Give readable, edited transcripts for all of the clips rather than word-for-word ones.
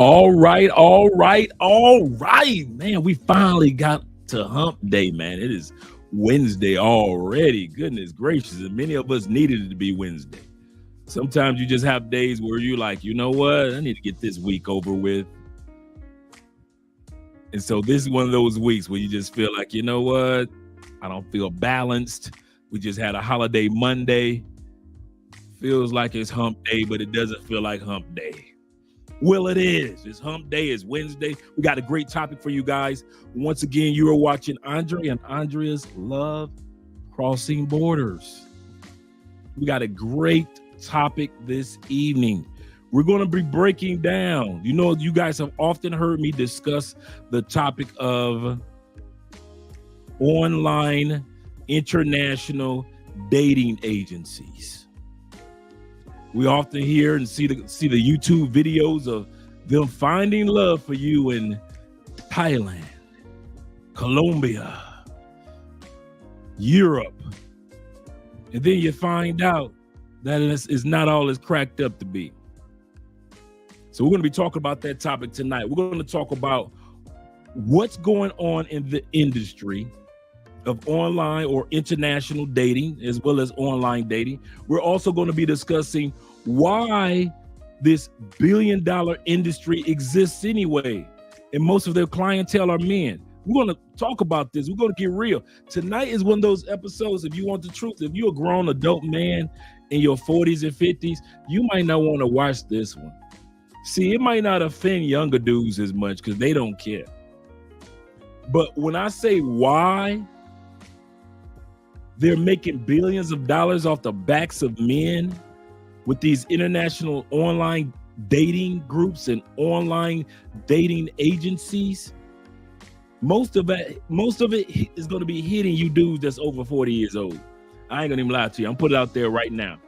All right, man. We finally got to hump day, man. It is Wednesday already. Goodness gracious. And many of us needed it to be Wednesday. Sometimes you just have days where you're like, you know what? I need to get this week over with. And so this is one of those weeks where you just feel like, you know what? I don't feel balanced. We just had a holiday Monday. Feels like it's hump day, but it doesn't feel like hump day. Well, it is. It's hump day. It's Wednesday. We got a great topic for you guys. Once again, you are watching Andre and Andrea's Love Crossing Borders. We got a great topic this evening. We're going to be breaking down. You know, you guys have often heard me discuss the topic of online international dating agencies. We often hear and see the YouTube videos of them finding love for you in Thailand, Colombia, Europe. And then you find out that it's not all it's cracked up to be. So we're going to be talking about that topic tonight. We're going to talk about what's going on in the industry of online or international dating, as well as online dating. We're also going to be discussing why this billion-dollar industry exists anyway, and most of their clientele are men. We're going to talk about this. We're going to get real. Tonight is one of those episodes, if you want the truth, if you're a grown adult man in your 40s and 50s, you might not want to watch this one. See, it might not offend younger dudes as much because they don't care. But when I say why they're making billions of dollars off the backs of men with these international online dating groups and online dating agencies, most of it is going to be hitting you dudes that's over 40 years old. I ain't gonna even lie to you. I'm putting it out there right now.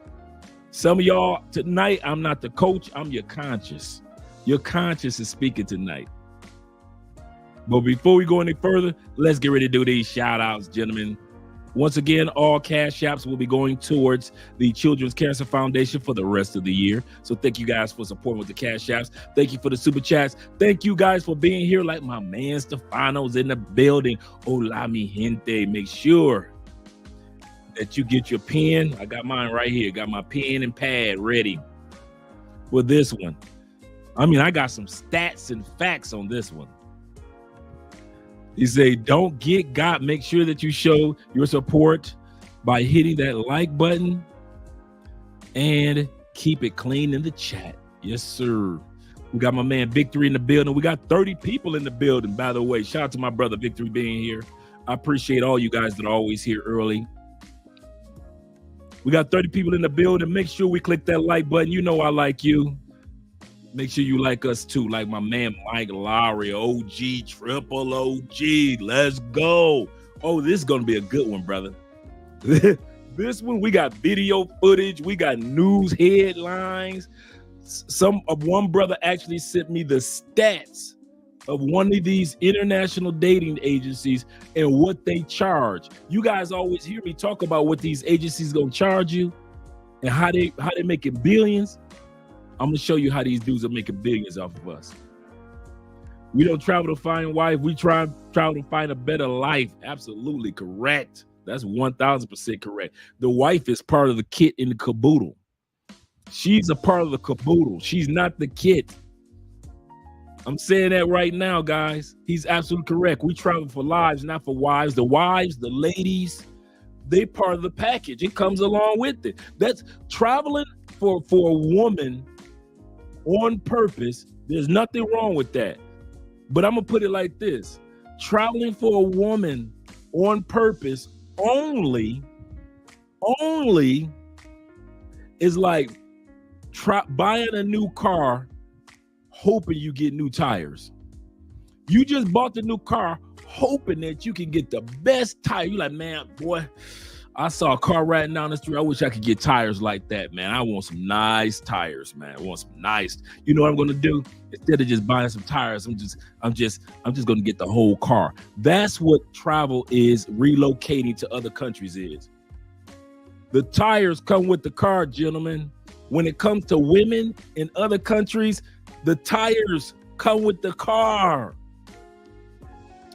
Some of y'all tonight, I'm not the coach, I'm your conscience. Your conscience is speaking tonight. But before we go any further, let's get ready to do these shout outs, gentlemen. Once again, all cash apps will be going towards the Children's Cancer Foundation for the rest of the year. So thank you guys for supporting with the cash apps. Thank you for the super chats. Thank you guys for being here. Like my man Stefano's in the building. Hola mi gente. Make sure that you get your pen. I got mine right here. Got my pen and pad ready for this one. I mean, I got some stats and facts on this one. He say, don't get got. Make sure that you show your support by hitting that like button and keep it clean in the chat. Yes, sir. We got my man Victory in the building. We got 30 people in the building, by the way. Shout out to my brother Victory being here. I appreciate all you guys that are always here early. We got 30 people in the building. Make sure we click that like button. You know I like you. Make sure you like us too, like my man Mike Lowry, OG, triple OG. Let's go. Oh, this is going to be a good one, brother. This one, we got video footage. We got news headlines. One brother actually sent me the stats of one of these international dating agencies and what they charge. You guys always hear me talk about what these agencies going to charge you and how they making billions. I'm going to show you how these dudes are making billions off of us. We don't travel to find wife. We travel to find a better life. Absolutely correct. That's 1000% correct. The wife is part of the kit in the caboodle. She's a part of the caboodle. She's not the kit. I'm saying that right now, guys. He's absolutely correct. We travel for lives, not for wives. The wives, the ladies, they part of the package. It comes along with it. That's traveling for a woman on purpose. There's nothing wrong with that. But I'm going to put it like this. Traveling for a woman on purpose only is like buying a new car hoping you get new tires. You just bought the new car hoping that you can get the best tire. You're like, man, boy, I saw a car riding down the street. I wish I could get tires like that, man. I want some nice tires, man. I want some nice. You know what I'm going to do? Instead of just buying some tires, I'm just going to get the whole car. That's what travel is, relocating to other countries is. The tires come with the car, gentlemen. When it comes to women in other countries, the tires come with the car.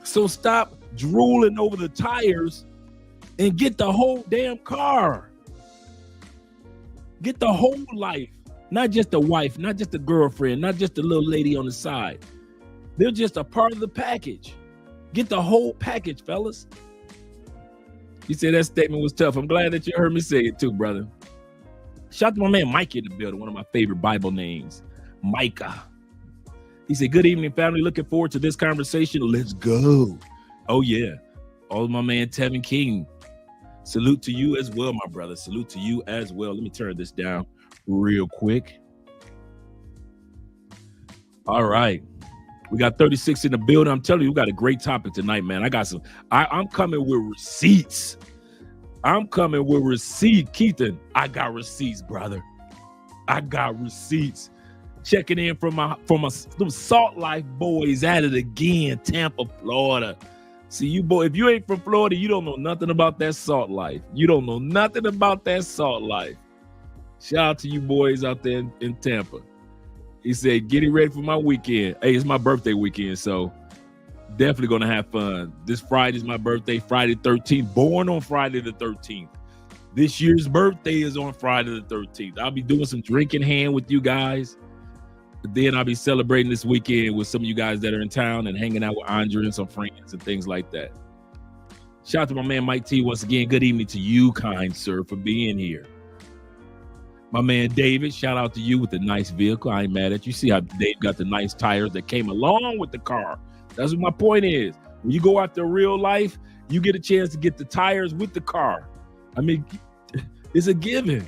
So stop drooling over the tires and get the whole damn car. Get the whole life, not just the wife, not just the girlfriend, not just the little lady on the side. They're just a part of the package. Get the whole package, fellas. You said that statement was tough. I'm glad that you heard me say it too, brother. Shout out to my man Mike in the building, one of my favorite Bible names, Micah. He said, good evening, family. Looking forward to this conversation. Let's go. Oh, yeah. Oh, my man Tevin King. Salute to you as well, my brother. Salute to you as well. Let me turn this down real quick. All right. We got 36 in the building. I'm telling you, we got a great topic tonight, man. I'm coming with receipts. I'm coming with receipts. Keithan, I got receipts, brother. I got receipts. Checking in from them Salt Life boys at it again, Tampa, Florida. See, you boy, if you ain't from Florida, you don't know nothing about that salt life. You don't know nothing about that salt life. Shout out to you boys out there in Tampa. He said, getting ready for my weekend. Hey, it's my birthday weekend, so definitely going to have fun. This Friday is my birthday, Friday 13th. Born on Friday the 13th. This year's birthday is on Friday the 13th. I'll be doing some drinking hand with you guys. But then I'll be celebrating this weekend with some of you guys that are in town and hanging out with Andre and some friends and things like that. Shout out to my man Mike T once again. Good evening to you, kind sir, for being here. My man David, shout out to you with the nice vehicle. I ain't mad at you. See how Dave got the nice tires that came along with the car. That's what my point is. When you go out to real life, you get a chance to get the tires with the car. I mean, it's a given.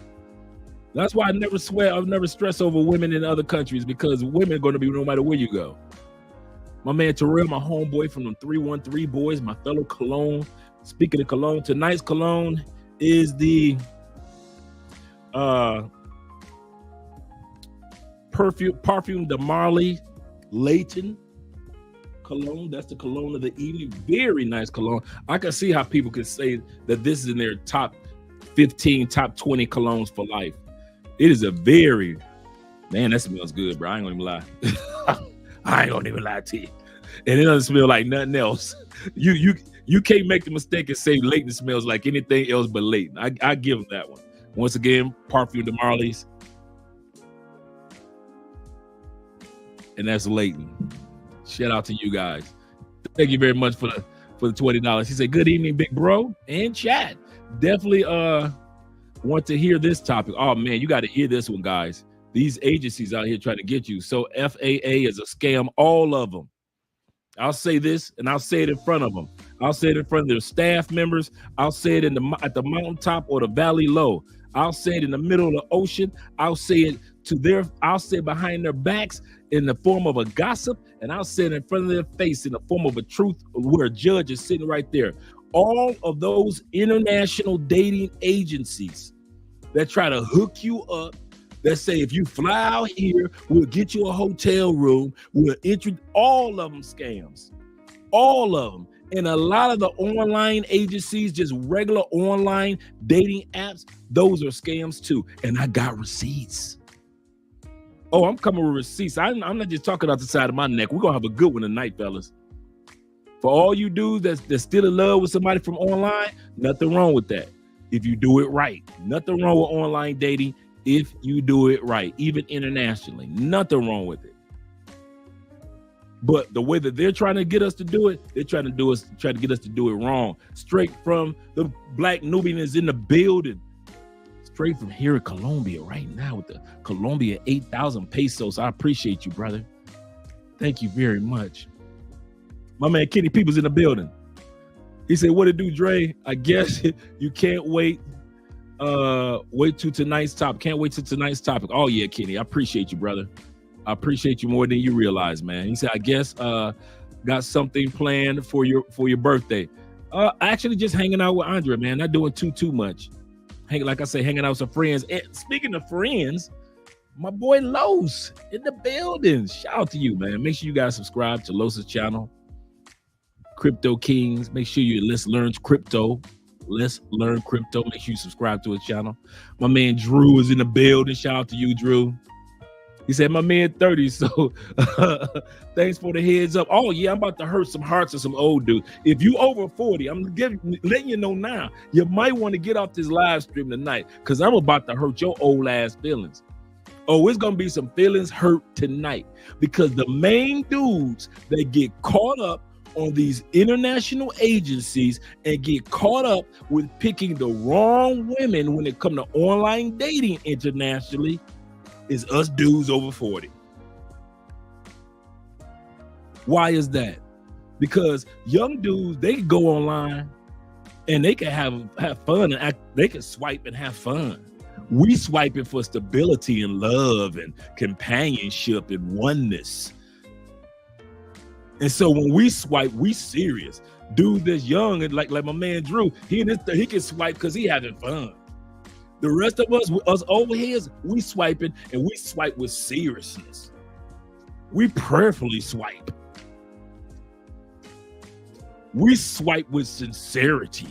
That's why I've never stressed over women in other countries, because women are going to be no matter where you go. My man Terrell, my homeboy from them 313 boys, my fellow Cologne. Speaking of Cologne, tonight's Cologne is the Parfum de Marly Layton cologne. That's the cologne of the evening. Very nice cologne. I can see how people can say that this is in their top 15, top 20 colognes for life. It is a very, man, that smells good, bro. I ain't gonna even lie. I ain't gonna even lie to you. And it doesn't smell like nothing else. You can't make the mistake and say Layton smells like anything else but Layton. I give them that one. Once again, Parfum de Marly's. And that's Layton. Shout out to you guys. Thank you very much for the $20. He said, good evening, big bro, and chat. Definitely want to hear this topic. Oh man, you got to hear this one, guys. These agencies out here trying to get you. So FAA is a scam, all of them. I'll say this, and I'll say it in front of them. I'll say it in front of their staff members. I'll say it at the mountaintop or the valley low. I'll say it in the middle of the ocean. I'll say it I'll say it behind their backs in the form of a gossip, and I'll say it in front of their face in the form of a truth where a judge is sitting right there. All of those international dating agencies that try to hook you up, that say if you fly out here, we'll get you a hotel room, we'll all of them scams. All of them. And a lot of the online agencies, just regular online dating apps, those are scams too. And I got receipts. Oh, I'm coming with receipts. I'm not just talking out the side of my neck. We're going to have a good one tonight, fellas. For all you dudes that's still in love with somebody from online, nothing wrong with that. If you do it right. Nothing wrong with online dating if you do it right, even internationally. Nothing wrong with it. But the way that they're trying to get us to do it, they're trying to get us to do it wrong. Straight from the Black Nubians in the building. Straight from here in Colombia right now with the Colombia 8,000 pesos. I appreciate you, brother. Thank you very much. My man Kenny Peoples in the building. He said, what it do, Dre? I guess you can't wait. Wait till tonight's topic. Can't wait till tonight's topic. Oh, yeah, Kenny. I appreciate you, brother. I appreciate you more than you realize, man. He said, I guess got something planned for your birthday. Actually just hanging out with Andre, man. Not doing too much. Like I say, hanging out with some friends. And speaking of friends, my boy Los in the building. Shout out to you, man. Make sure you guys subscribe to Los's channel. Crypto Kings. Make sure let's learn crypto. Let's learn crypto. Make sure you subscribe to his channel. My man Drew is in the building. Shout out to you, Drew. He said, my man 30, so thanks for the heads up. Oh, yeah, I'm about to hurt some hearts of some old dudes. If you over 40, I'm letting you know now, you might want to get off this live stream tonight because I'm about to hurt your old ass feelings. Oh, it's going to be some feelings hurt tonight because the main dudes that get caught up on these international agencies and get caught up with picking the wrong women when it comes to online dating internationally is us dudes over 40. Why is that? Because young dudes, they can go online and they can have fun and they can swipe and have fun. We swipe it for stability and love and companionship and oneness. And so when we swipe, we serious. Dude that's young and like my man Drew, he can swipe because he having fun. The rest of us over here, we swiping and we swipe with seriousness. We prayerfully swipe. We swipe with sincerity.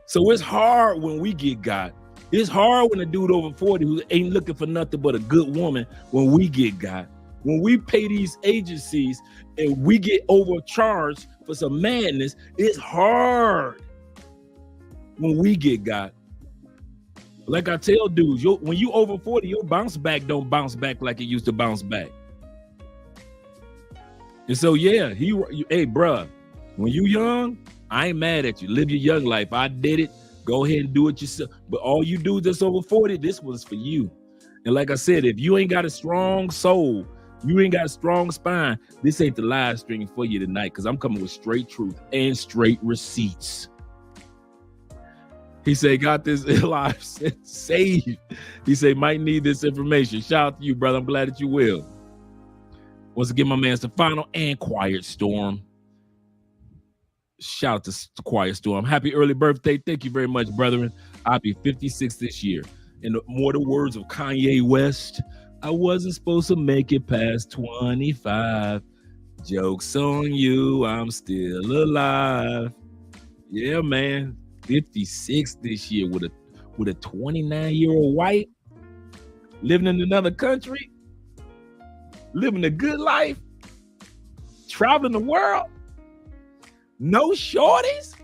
So it's hard when we get got. It's hard when a dude over 40 who ain't looking for nothing but a good woman when we get got. When we pay these agencies and we get overcharged for some madness, it's hard when we get got. Like I tell dudes, when you over 40, your bounce back don't bounce back like it used to bounce back. And so, yeah, hey, bruh, when you young, I ain't mad at you. Live your young life. I did it. Go ahead and do it yourself. But all you dudes that's over 40, this was for you. And like I said, if you ain't got a strong soul, you ain't got a strong spine, this ain't the live stream for you tonight because I'm coming with straight truth and straight receipts. He said, got this live saved. He said, might need this information. Shout out to you, brother. I'm glad that you will. Once again, my man Stefano and Quiet Storm. Shout out to Quiet Storm. Happy early birthday. Thank you very much, brethren. I'll be 56 this year. In the mortal words of Kanye West, I wasn't supposed to make it past 25. Joke's on you, I'm still alive. Yeah, man. 56 this year with a 29-year-old white living in another country, living a good life, traveling the world, no shorties,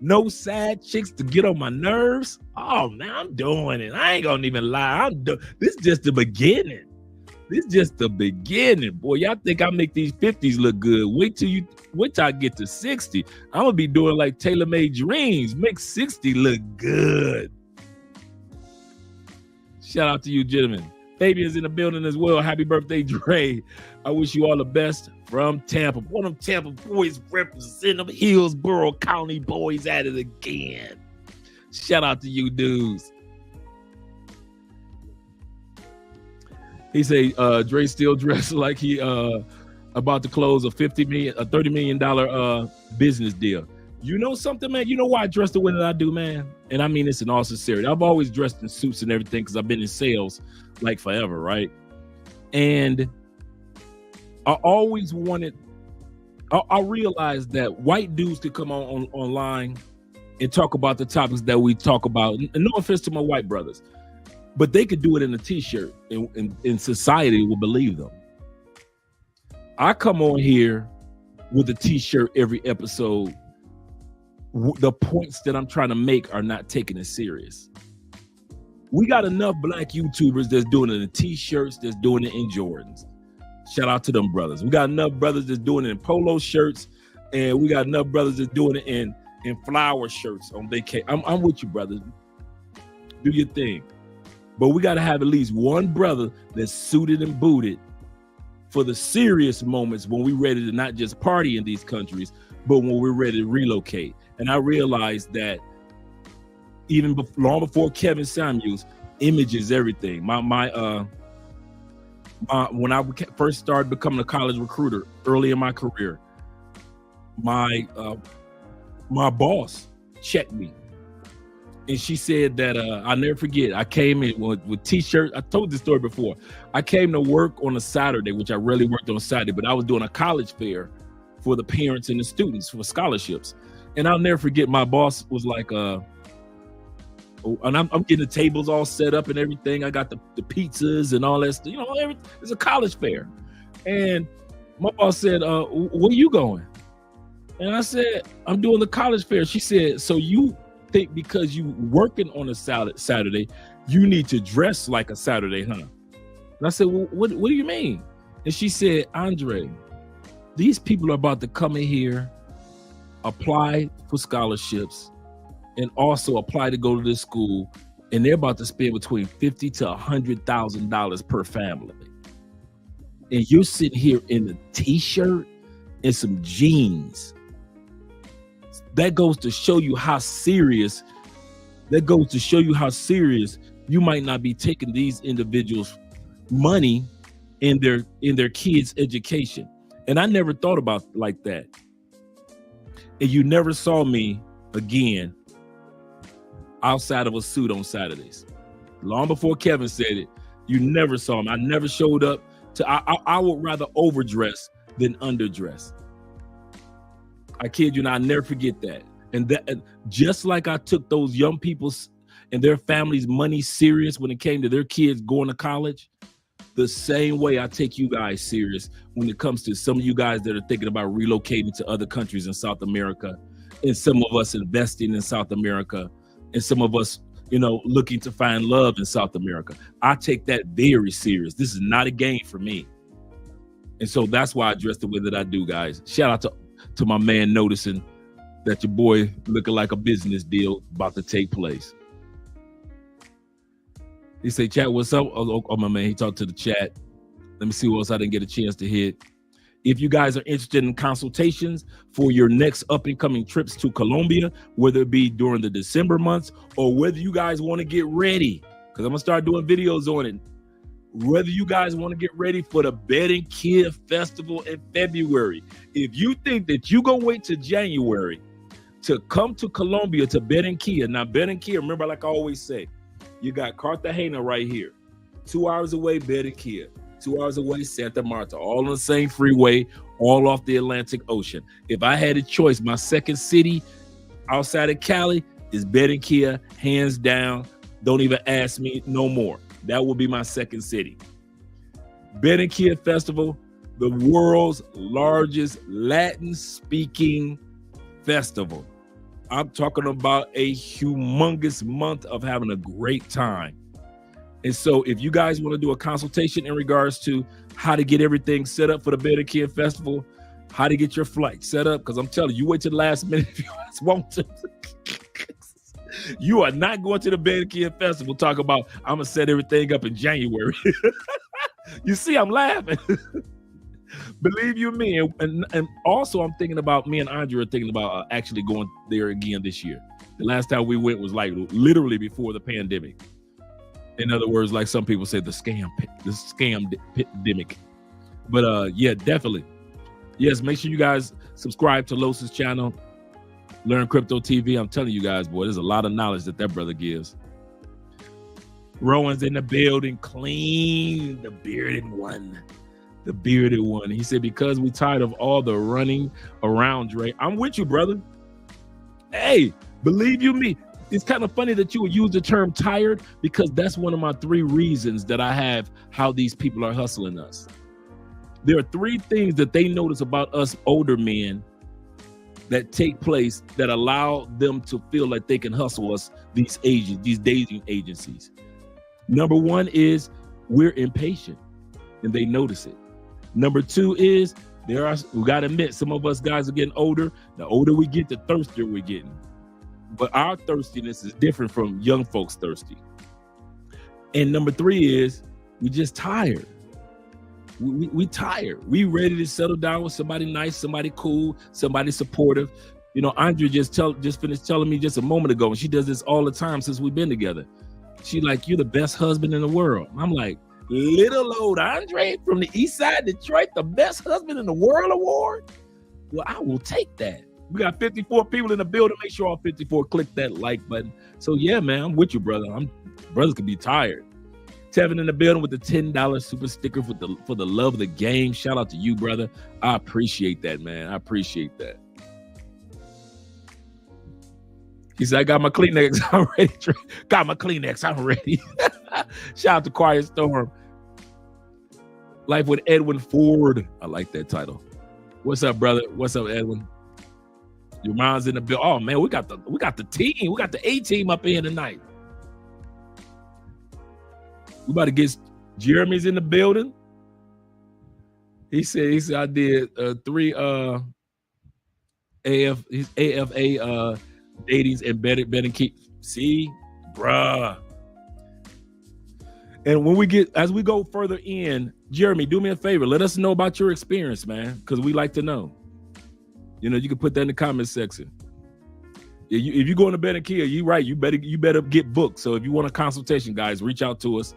no side chicks to get on my nerves. Oh man, I'm doing it. I ain't gonna even lie. This is just the beginning. This is just the beginning, boy. Y'all think I make these 50s look good. Wait till I get to 60. I'm gonna be doing like Taylor Made Dreams. Make 60 look good. Shout out to you, gentlemen. Fabian's in the building as well. Happy birthday, Dre. I wish you all the best from Tampa. One of them Tampa boys representing them Hillsborough County boys at it again. Shout out to you dudes. He say Dre still dressed like he about to close a $30 million business deal. You know something, man? You know why I dress the way that I do, man? And I mean this in all sincerity. I've always dressed in suits and everything because I've been in sales like forever, right? And I always wanted, I realized that white dudes could come online and talk about the topics that we talk about. And no offense to my white brothers, but they could do it in a t-shirt and society will believe them. I come on here with a t-shirt every episode. The points that I'm trying to make are not taken as serious. We got enough black YouTubers that's doing it in t-shirts, that's doing it in Jordans. Shout out to them brothers. We got enough brothers that's doing it in polo shirts, and we got enough brothers that's doing it in flower shirts on vacation. I'm with you, brothers. Do your thing. But we got to have at least one brother that's suited and booted for the serious moments when we're ready to not just party in these countries, but when we're ready to relocate. And I realized that even long before Kevin Samuels, image is everything. When I first started becoming a college recruiter early in my career, my boss checked me. And she said that I'll never forget, I came in with t-shirts. I told this story before. I came to work on a Saturday, which I rarely worked on a Saturday, but I was doing a college fair for the parents and the students for scholarships. And I'll never forget, my boss was like, And I'm getting the tables all set up and everything. I got the pizzas and all that stuff. You know, it's a college fair. And my boss said, where you going? And I said, I'm doing the college fair. She said, so you think because you working on a Saturday, you need to dress like a Saturday, huh? And I said, well, what do you mean? And she said, Andre, these people are about to come in here, apply for scholarships, and also apply to go to this school, and they're about to spend between $50,000 to $100,000 per family. And you're sitting here in a t-shirt and some jeans. That goes to show you how serious. You might not be taking these individuals' money in their kids' education. And I never thought about it like that. And you never saw me again outside of a suit on Saturdays. Long before Kevin said it, you never saw me. I never showed up I would rather overdress than underdress. I kid you not, I never forget that. And just like I took those young people and their families' money serious when it came to their kids going to college, the same way I take you guys serious when it comes to some of you guys that are thinking about relocating to other countries in South America, and some of us investing in South America, and some of us, looking to find love in South America. I take that very serious. This is not a game for me. And so that's why I dress the way that I do, guys. Shout out to my man noticing that your boy looking like a business deal about to take place. He say, chat, what's up? Oh, my man, he talked to the chat. Let me see what else I didn't get a chance to hit. If you guys are interested in consultations for your next up and coming trips to Colombia, whether it be during the December months or whether you guys want to get ready, because I'm going to start doing videos on it, whether you guys want to get ready for the Barranquilla Festival in February. If you think that you're going to wait till January to come to Colombia, to Barranquilla, now Barranquilla, remember, like I always say, you got Cartagena right here, 2 hours away, Barranquilla. 2 hours away, Santa Marta, all on the same freeway, all off the Atlantic Ocean. If I had a choice, my second city outside of Cali is Barranquilla, hands down. Don't even ask me no more. That will be my second city. Barranquilla Festival, the world's largest Latin-speaking festival. I'm talking about a humongous month of having a great time. And so if you guys want to do a consultation in regards to how to get everything set up for the Barranquilla Festival, how to get your flight set up, because I'm telling you, wait till the last minute if you guys want to. You are not going to the Barranquilla Festival talk about, I'm going to set everything up in January. You see, I'm laughing. Believe you me. And also I'm thinking about, me and Andre are thinking about actually going there again this year. The last time we went was like literally before the pandemic. In other words, like some people say, the scam demic. But yeah, definitely. Yes, make sure you guys subscribe to Los's channel, Learn Crypto TV. I'm telling you guys, boy, there's a lot of knowledge that brother gives. Rowan's in the building, clean, the bearded one. The bearded one. He said, because we tired of all the running around, Dre. I'm with you, brother. Hey, believe you me. It's kind of funny that you would use the term tired, because that's one of my 3 reasons that I have how these people are hustling us. There are 3 things that they notice about us older men that take place that allow them to feel like they can hustle us, these dating agencies. Number 1 is we're impatient, and they notice it. Number 2 is we got to admit, some of us guys are getting older. The older we get, the thirstier we're getting. But our thirstiness is different from young folks' thirsty. And number 3 is we just tired. We tired. We ready to settle down with somebody nice, somebody cool, somebody supportive. Andre just finished telling me just a moment ago, and she does this all the time since we've been together. She like, you're the best husband in the world. I'm like, little old Andre from the east side Detroit, the best husband in the world award? Well, I will take that. We got 54 people in the building. Make sure all 54 click that like button. So yeah, man, I'm with you, brother. Brothers can be tired. Tevin in the building with the $10 super sticker for the love of the game. Shout out to you, brother. I appreciate that, man. I appreciate that. He said, I got my Kleenex. I'm ready. Got my Kleenex. I'm ready. Shout out to Quiet Storm. Life with Edwin Ford. I like that title. What's up, brother? What's up, Edwin? Your mom's in the bill. Oh man, we got the team. We got the A team up in here tonight. We about to get Jeremy's in the building. He said I did 3 AFA datings and better keep. See, bruh. And when as we go further in, Jeremy, do me a favor. Let us know about your experience, man, because we like to know. You know, you can put that in the comment section. If you go into Better Kia, you right. You better get booked. So if you want a consultation, guys, reach out to us,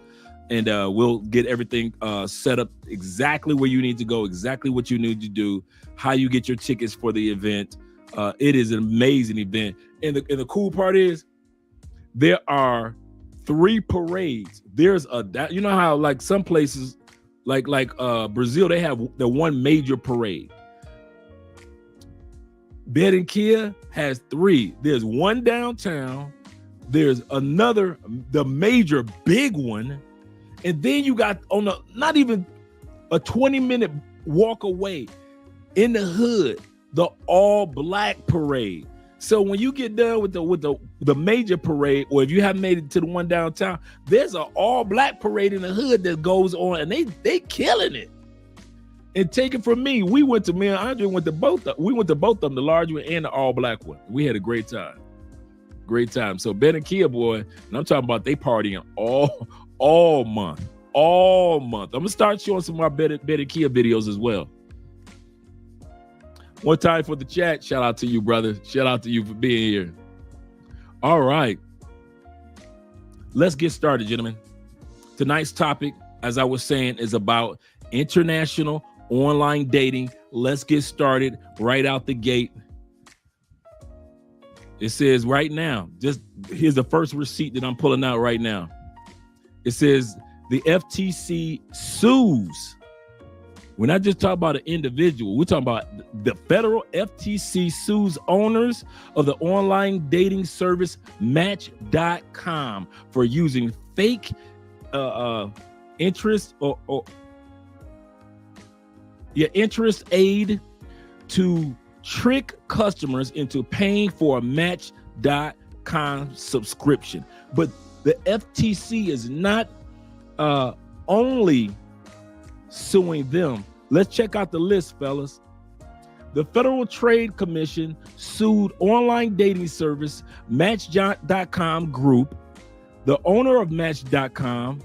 and we'll get everything set up exactly where you need to go, exactly what you need to do, how you get your tickets for the event. It is an amazing event, and the cool part is there are 3 parades. There's you know how like some places, like Brazil, they have the one major parade. Better Kia has 3. There's one downtown. There's another, the major big one, and then you got on not even a 20-minute walk away in the hood, the all black parade. So when you get done with the major parade, or if you haven't made it to the one downtown, there's an all black parade in the hood that goes on, and they killing it. And take it from me, me and Andre went to both. We went to both of them, the large one and the all black one. We had a great time. Great time. So Ben and Kia, boy, and I'm talking about they partying all month. I'm gonna start showing some of my Better Kia videos as well. One time for the chat. Shout out to you, brother. Shout out to you for being here. All right. Let's get started, gentlemen. Tonight's topic, as I was saying, is about international online dating. Let's get started right out the gate. It says right now, here's the first receipt that I'm pulling out right now. It says the FTC sues. We're not just talking about an individual. We're talking about the federal FTC sues owners of the online dating service Match.com for using fake interest interest aid to trick customers into paying for a Match.com subscription. But the FTC is not only suing them. Let's check out the list, fellas. The Federal Trade Commission sued online dating service Match.com Group, the owner of Match.com,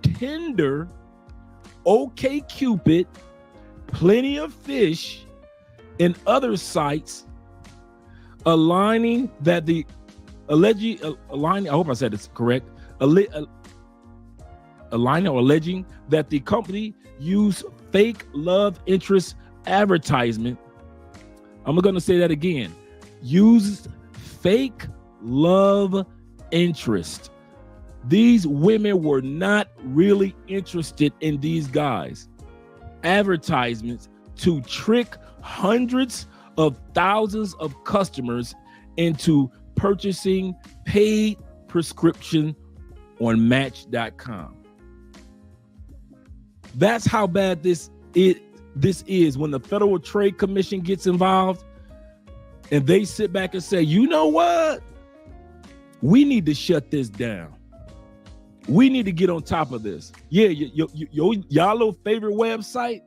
Tinder, OkCupid, Plenty of Fish, and other sites, alleging that the company used fake love interest advertisement. I'm going to say that again. Used fake love interest. These women were not really interested in these guys. Advertisements to trick hundreds of thousands of customers into purchasing paid prescription on Match.com. That's how bad this is when the Federal Trade Commission gets involved and they sit back and say, you know what? We need to shut this down. We need to get on top of this. Yeah, y'all little favorite website,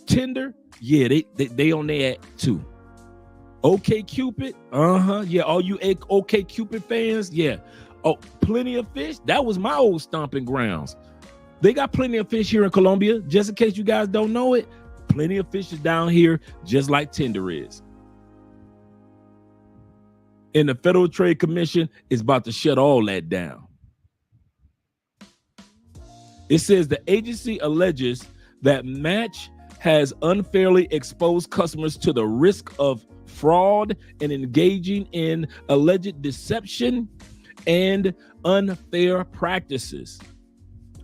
Tinder, yeah, they on there too. OkCupid, yeah, all you OkCupid fans, yeah. Oh, Plenty of Fish, that was my old stomping grounds. They got Plenty of Fish here in Colombia. Just in case you guys don't know it, Plenty of Fish is down here just like Tinder is. And the Federal Trade Commission is about to shut all that down. It says the agency alleges that Match has unfairly exposed customers to the risk of fraud and engaging in alleged deception and unfair practices.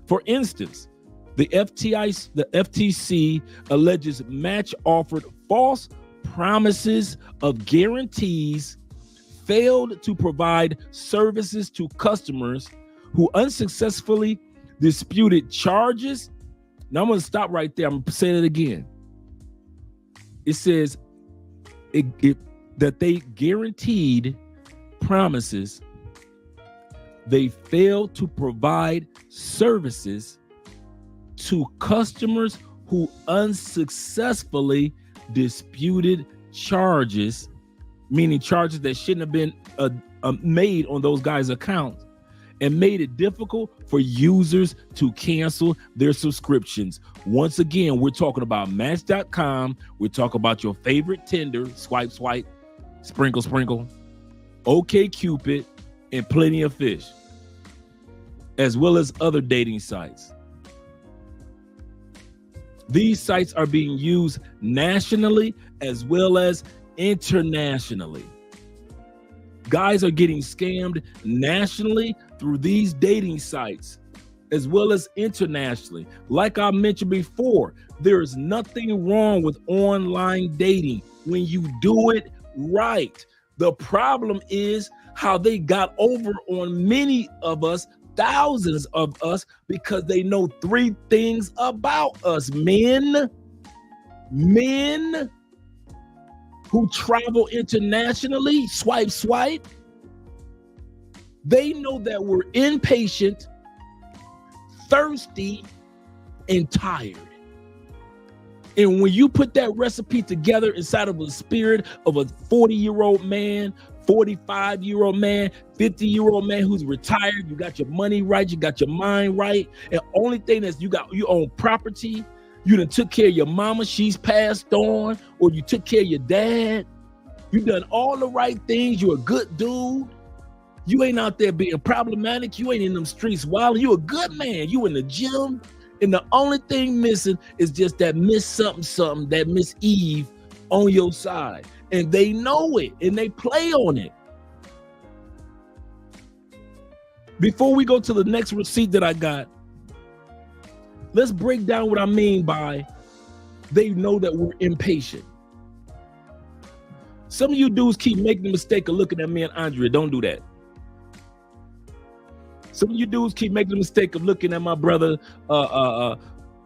For instance, the FTC alleges Match offered false promises of guarantees, failed to provide services to customers who unsuccessfully disputed charges. Now I'm going to stop right there. I'm going to say it again. It says that they guaranteed promises. They failed to provide services to customers who unsuccessfully disputed charges, meaning charges that shouldn't have been made on those guys' accounts, and made it difficult for users to cancel their subscriptions. Once again, we're talking about Match.com. We're talking about your favorite Tinder, swipe, swipe, sprinkle, sprinkle, OkCupid, and Plenty of Fish, as well as other dating sites. These sites are being used nationally as well as internationally. Guys are getting scammed nationally through these dating sites as well as internationally. Like I mentioned before, there is nothing wrong with online dating when you do it right. The problem is how they got over on many of us, thousands of us, because they know three things about us. Men who travel internationally, swipe, swipe. They know that we're impatient, thirsty, and tired. And when you put that recipe together inside of the spirit of a 40-year-old man, 45-year-old man, 50-year-old man who's retired, you got your money right, you got your mind right, and only thing that's you own property, you done took care of your mama, she's passed on, or you took care of your dad, you done all the right things, you're a good dude, you ain't out there being problematic, you ain't in them streets wilding, you a good man, you in the gym, and the only thing missing is just that Miss something, that Miss Eve on your side. And they know it, and they play on it. Before we go to the next receipt that I got, let's break down what I mean by they know that we're impatient. Some of you dudes keep making the mistake of looking at me and Andrea. Don't do that. Some of you dudes keep making the mistake of looking at my brother,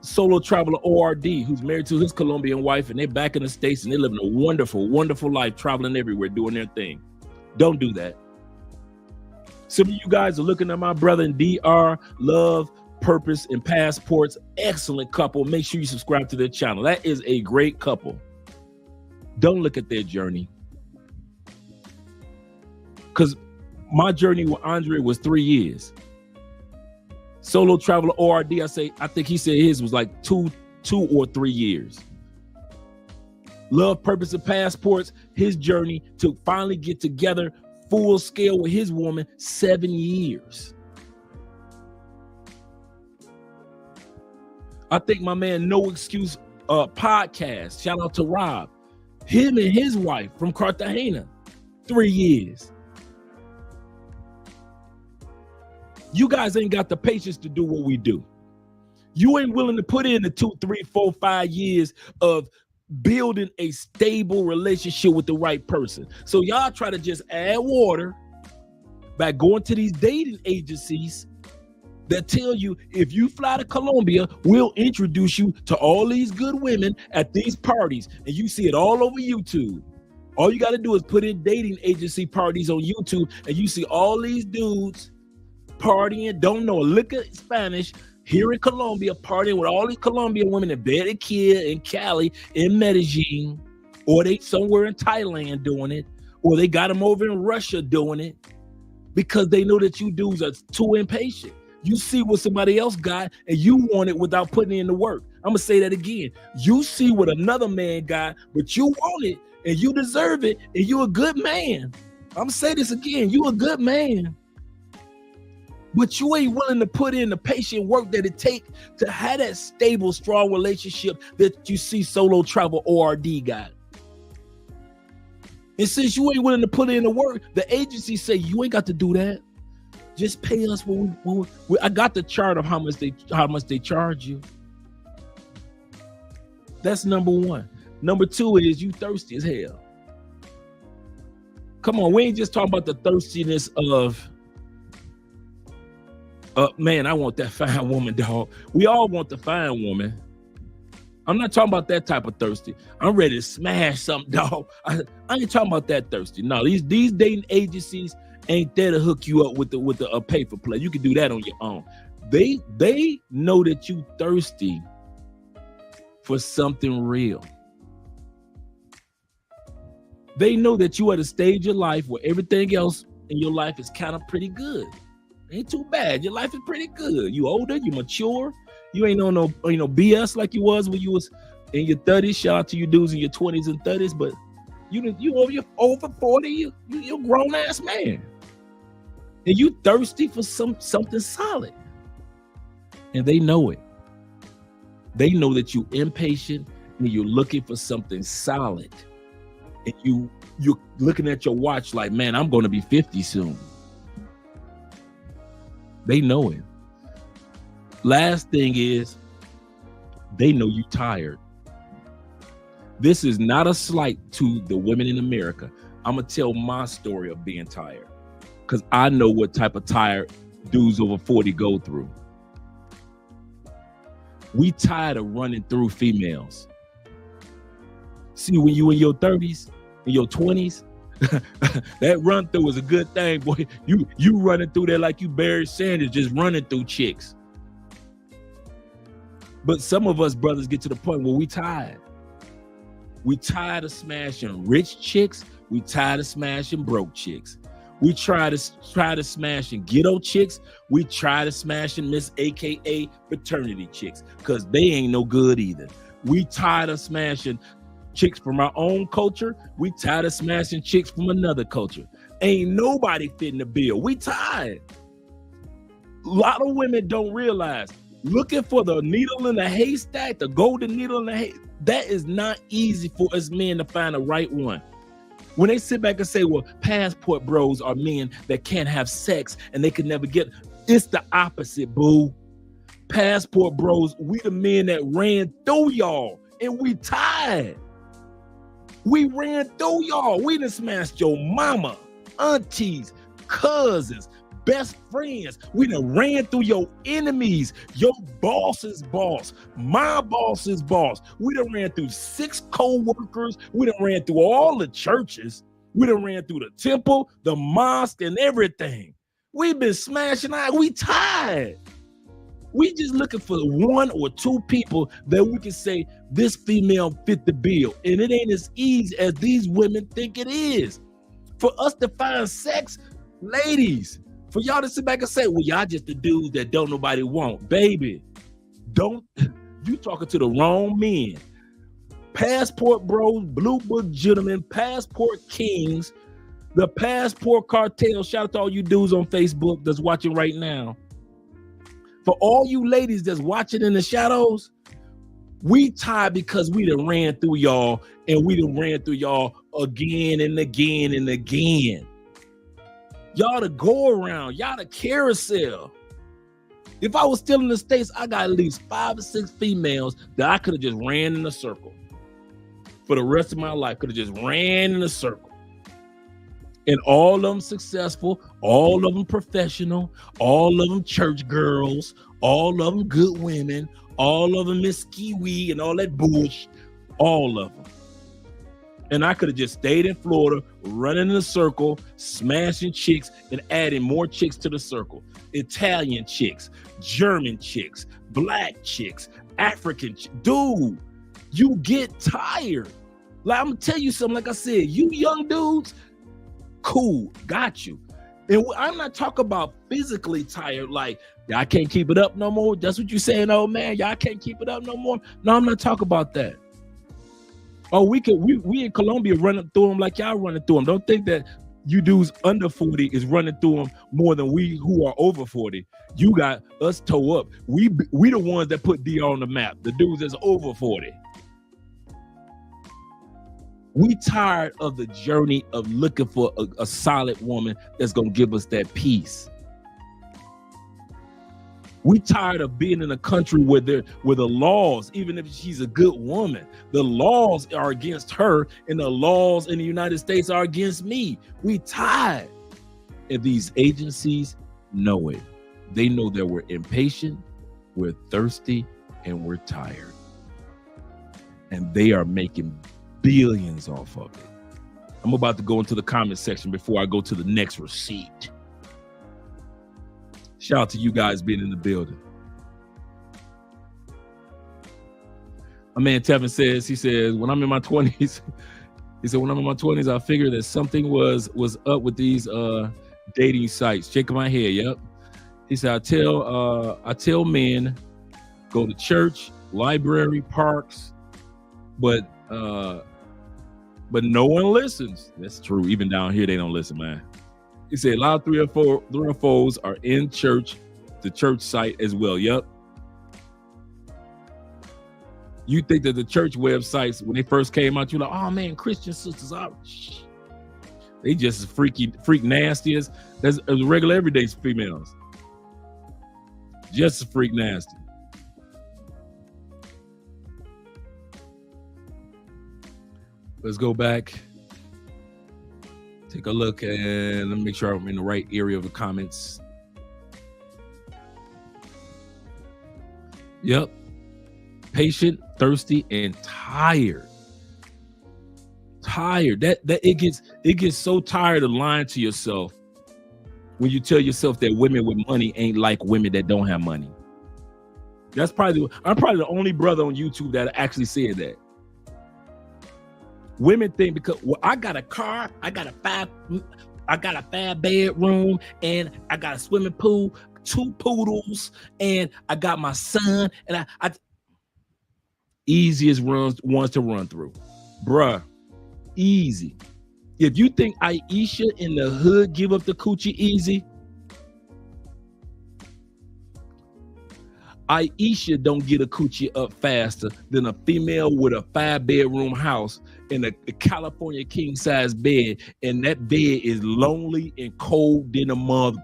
Solo Traveler ORD, who's married to his Colombian wife, and they're back in the States, and they're living a wonderful, wonderful life, traveling everywhere, doing their thing. Don't do that. Some of you guys are looking at my brother in DR, Love, Purpose, and Passports. Excellent couple. Make sure you subscribe to their channel. That is a great couple. Don't look at their journey. Because my journey with Andre was 3 years. Solo Traveler ORD, I think he said his was like two or 3 years. Love, Purpose, and Passports, his journey to finally get together full scale with his woman, 7 years. I think my man No Excuse podcast, shout out to Rob, him and his wife from Cartagena, 3 years. You guys ain't got the patience to do what we do. You ain't willing to put in the 2, 3, 4, 5 years of building a stable relationship with the right person. So y'all try to just add water by going to these dating agencies that tell you, if you fly to Colombia, we'll introduce you to all these good women at these parties. And you see it all over YouTube. All you got to do is put in dating agency parties on YouTube, and you see all these dudes partying, don't know a lick of Spanish, here in Colombia, partying with all these Colombian women in Barranquilla, in Cali, in Medellin, or they somewhere in Thailand doing it, or they got them over in Russia doing it, because they know that you dudes are too impatient. You see what somebody else got, and you want it without putting in the work. I'm gonna say that again. You see what another man got, but you want it, and you deserve it, and you're a good man. I'm gonna say this again. You a good man. But you ain't willing to put in the patient work that it takes to have that stable, strong relationship that you see Solo Travel ORD got. And since you ain't willing to put in the work, the agency say you ain't got to do that. Just pay us when I got the chart of how much they charge you. That's number one. Number two is you thirsty as hell. Come on, we ain't just talking about the thirstiness of, man, I want that fine woman, dog. We all want the fine woman. I'm not talking about that type of thirsty. I'm ready to smash something, dog. I ain't talking about that thirsty. No, these dating agencies ain't there to hook you up with a pay for play. You can do that on your own. They know that you thirsty for something real. They know that you at a stage of life where everything else in your life is kind of pretty good. Ain't too bad. Your life is pretty good. You older, you mature. You ain't on no BS like you was when you was in your 30s. Shout out to you dudes in your 20s and 30s, but you're over 40. You're a grown ass man, and you thirsty for something solid. And they know it. They know that you're impatient and you're looking for something solid. And you're looking at your watch like, man, I'm going to be 50 soon. They know it. Last thing is, they know you tired. This is not a slight to the women in America. I'm going to tell my story of being tired, because I know what type of tired dudes over 40 go through. We tired of running through females. See, when you in your 30s, in your 20s, that run through is a good thing, boy. You running through there like you Barry Sanders, just running through chicks. But some of us brothers get to the point where we tired. We tired of smashing rich chicks. We tired of smashing broke chicks. We try to smashing ghetto chicks. We try to smashing Miss AKA fraternity chicks, because they ain't no good either. We tired of smashing chicks from our own culture. We tired of smashing chicks from another culture. Ain't nobody fitting the bill. We tired. A lot of women don't realize, looking for the needle in the haystack, the golden needle in the haystack, that is not easy for us men to find the right one. When they sit back and say, well, passport bros are men that can't have sex and they can never get, it's the opposite, boo. Passport bros, we the men that ran through y'all, and we tired. We ran through y'all. We done smashed your mama, aunties, cousins, best friends. We done ran through your enemies, your boss's boss, my boss's boss. We done ran through 6 co-workers. We done ran through all the churches. We done ran through the temple, the mosque, and everything. We've been smashing out. We tired. We just looking for 1 or 2 people that we can say, this female fit the bill. And it ain't as easy as these women think it is. For us to find sex, ladies, for y'all to sit back and say, well, y'all just the dudes that don't nobody want. Baby, you talking to the wrong men. Passport bros, blue book gentlemen, passport kings, the passport cartel. Shout out to all you dudes on Facebook that's watching right now. For all you ladies that's watching in the shadows, we tired because we done ran through y'all, and we done ran through y'all again and again and again. Y'all to go around, y'all to carousel. If I was still in the States, I got at least 5 or 6 females that I could have just ran in a circle for the rest of my life. Could have just ran in a circle. And all of them successful, all of them professional, all of them church girls, all of them good women, all of them Miss Kiwi and all that bullshit, all of them. And I could have just stayed in Florida, running in a circle, smashing chicks and adding more chicks to the circle. Italian chicks, German chicks, black chicks, African chicks. Dude, you get tired. Like, I'm gonna tell you something, like I said, you young dudes, cool, got you. And I'm not talking about physically tired, like, y'all can't keep it up no more. That's what you're saying, oh man, y'all can't keep it up no more. No, I'm not talking about that. Oh, we in Colombia running through them like y'all running through them. Don't think that you dudes under 40 is running through them more than we who are over 40. You got us toe up. We the ones that put DR on the map. The dudes that's over 40. We tired of the journey of looking for a solid woman that's gonna give us that peace. We tired of being in a country where the laws, even if she's a good woman, the laws are against her, and the laws in the United States are against me. We tired. And these agencies know it. They know that we're impatient, we're thirsty, and we're tired. And they are making billions off of it. I'm about to go into the comment section before I go to the next receipt. Shout out to you guys being in the building. My man Tevin says, he says, when I'm in my 20s, he said, when I'm in my 20s, I figured that something was up with these dating sites. Shaking my head, yep. He said, I tell men, go to church, library, parks, but no one listens. That's true. Even down here, they don't listen, man. He said a lot of 3 or 4s are in church, the church site as well. Yep. You think that the church websites, when they first came out, you're like, oh man, Christian sisters are, they just freak nasty as regular everyday females. Just as freak nasty. Let's go back. Take a look and let me make sure I'm in the right area of the comments. Yep. Patient, thirsty, and tired. Tired. That it gets so tired of lying to yourself when you tell yourself that women with money ain't like women that don't have money. I'm probably the only brother on YouTube that actually said that. Women think because I got a car, I got a 5-bedroom, and I got a swimming pool, 2 poodles, and I got my son, and I easiest ones to run through, bruh. Easy. If you think Aisha in the hood give up the coochie easy, Aisha don't get a coochie up faster than a female with a 5-bedroom house in a California king size bed, and that bed is lonely and cold than a mother.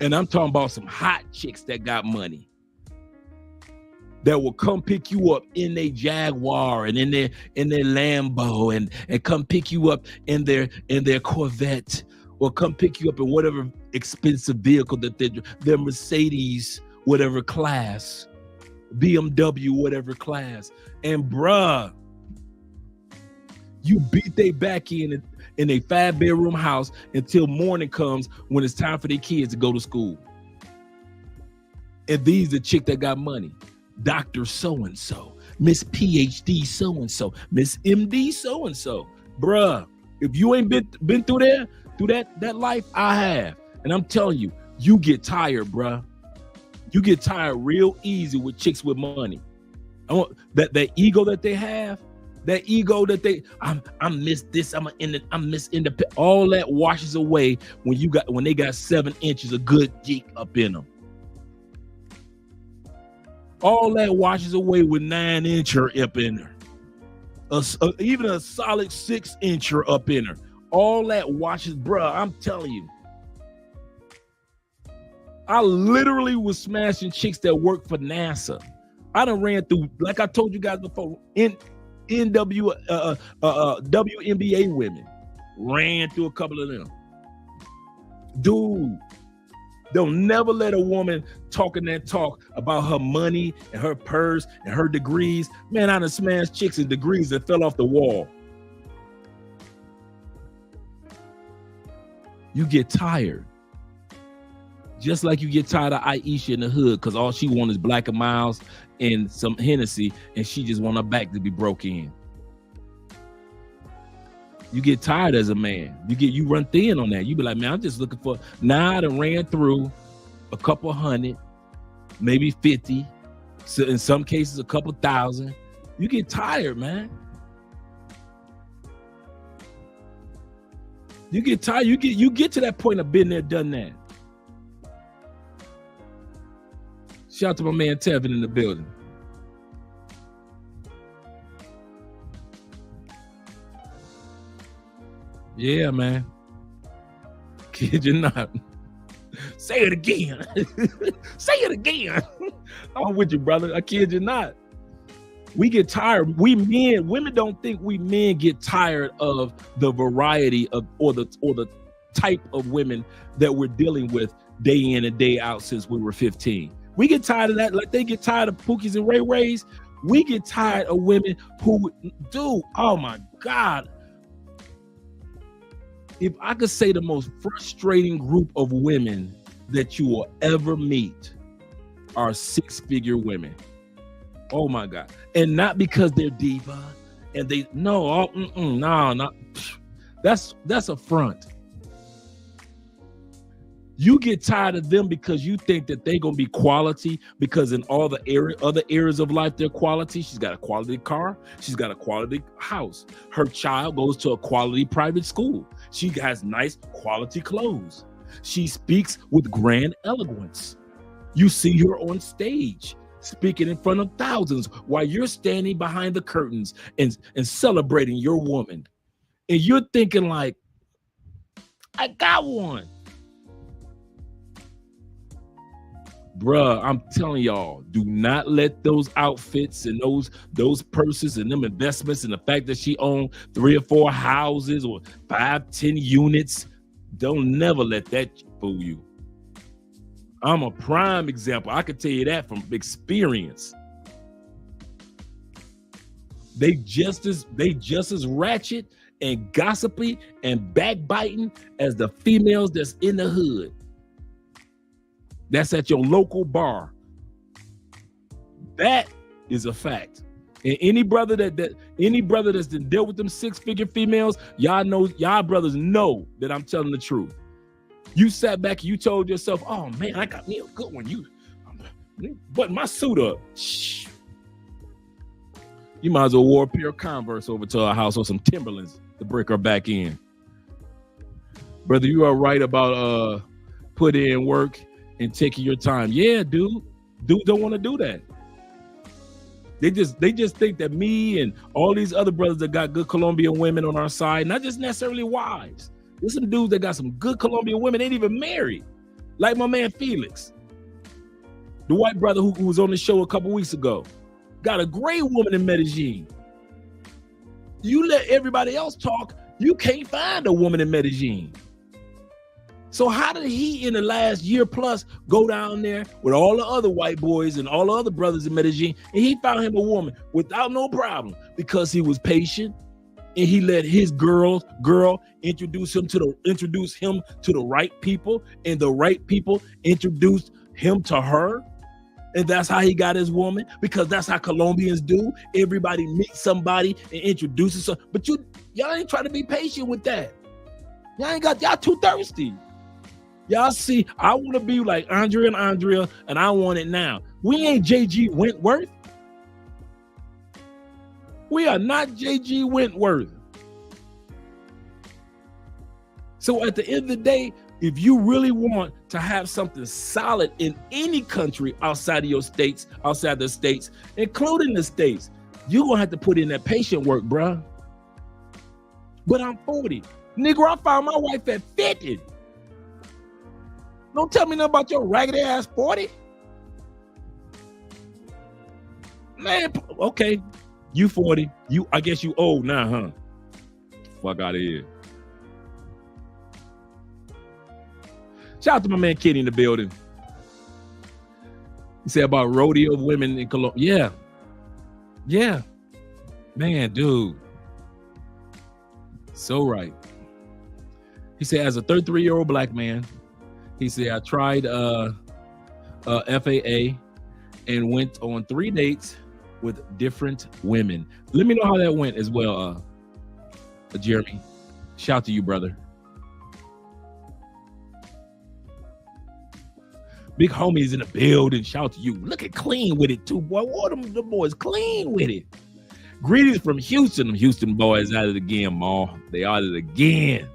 And I'm talking about some hot chicks that got money, that will come pick you up in their Jaguar and in their Lambo, and come pick you up in their Corvette, or come pick you up in whatever expensive vehicle that their Mercedes, whatever class, BMW, whatever class. And bruh, you beat they back in a 5-bedroom house until morning comes when it's time for their kids to go to school. And these the chick that got money. Dr. So-and-so, Miss PhD so-and-so, Miss MD so-and-so. Bruh, if you ain't been through that life, I have. And I'm telling you, you get tired, bruh. You get tired real easy with chicks with money. I want that ego that they have, that ego that I'm Miss this, I'm Miss Independent. All that washes away when they got 7 inches of good geek up in them. All that washes away with 9-incher up in her. Even a solid 6-incher up in her. All that washes, bruh, I'm telling you. I literally was smashing chicks that work for NASA. I done ran through, like I told you guys before, WNBA women. Ran through a couple of them. Dude, they'll never let a woman talking that talk about her money and her purse and her degrees. Man, I done smashed chicks and degrees that fell off the wall. You get tired. Just like you get tired of Aisha in the hood because all she wants is Black and Miles and some Hennessy, and she just want her back to be broke in. You get tired as a man. You run thin on that. You be like, man, I'm just looking for. Now I done ran through a couple hundred, maybe 50. So in some cases, a couple thousand. You get tired, man. You get tired. You get to that point of been there, done that. Shout out to my man Tevin in the building. Yeah, man. Kid you not. Say it again. Say it again. I'm with you, brother. I kid you not. We get tired. Women don't think we men get tired of the variety of or the type of women that we're dealing with day in and day out since we were 15. We get tired of that. Like they get tired of Pookies and Ray Rays. We get tired of women who do. Oh my God. If I could say the most frustrating group of women that you will ever meet are 6-figure women. Oh my God. And not because they're diva and that's a front. You get tired of them because you think that they're going to be quality because in all the other areas of life, they're quality. She's got a quality car. She's got a quality house. Her child goes to a quality private school. She has nice quality clothes. She speaks with grand eloquence. You see her on stage speaking in front of thousands while you're standing behind the curtains and celebrating your woman. And you're thinking like, I got one. Bruh, I'm telling y'all, do not let those outfits and those purses and them investments and the fact that she owned 3 or 4 houses or 5, 10 units, don't never let that fool you. I'm a prime example. I can tell you that from experience. They just as ratchet and gossipy and backbiting as the females that's in the hood. That's at your local bar. That is a fact. And any brother that's been dealt with them 6-figure females, y'all brothers know that I'm telling the truth. You sat back and you told yourself, oh man, I got me a good one. You button my suit up. Shh. You might as well wear a pair of Converse over to her house or some Timberlands to break her back in. Brother, you are right about putting in work and taking your time. Yeah, dude. Dudes don't want to do that. They just think that me and all these other brothers that got good Colombian women on our side, not just necessarily wives. There's some dudes that got some good Colombian women, ain't even married. Like my man Felix. The white brother who was on the show a couple weeks ago. Got a great woman in Medellin. You let everybody else talk, you can't find a woman in Medellin. So how did he in the last year plus go down there with all the other white boys and all the other brothers in Medellin and he found him a woman without no problem? Because he was patient and he let his girl introduce him to the right people, and the right people introduced him to her. And that's how he got his woman, because that's how Colombians do. Everybody meets somebody and introduces her. But y'all ain't trying to be patient with that. Y'all too thirsty. Y'all see, I want to be like Andrea and Andrea, and I want it now. We ain't J.G. Wentworth. We are not J.G. Wentworth. So at the end of the day, if you really want to have something solid in any country outside of your states, outside the states, including the states, you're going to have to put in that patient work, bruh. But I'm 40. Nigga, I found my wife at 50. Don't tell me nothing about your raggedy ass 40. Man, okay. You 40. I guess you old now, huh? Fuck out of here. Shout out to my man Kenny in the building. He said about rodeo women in Colombia. Yeah. Man, dude. So right. He said, as a 33-year-old black man, he said, I tried FAA and went on 3 dates with different women. Let me know how that went as well, Jeremy. Shout out to you, brother. Big homies in the building. Shout out to you. Look at clean with it too, boy. What them boys clean with it. Greetings from Houston. Them Houston boys at it again, Ma. They at it again.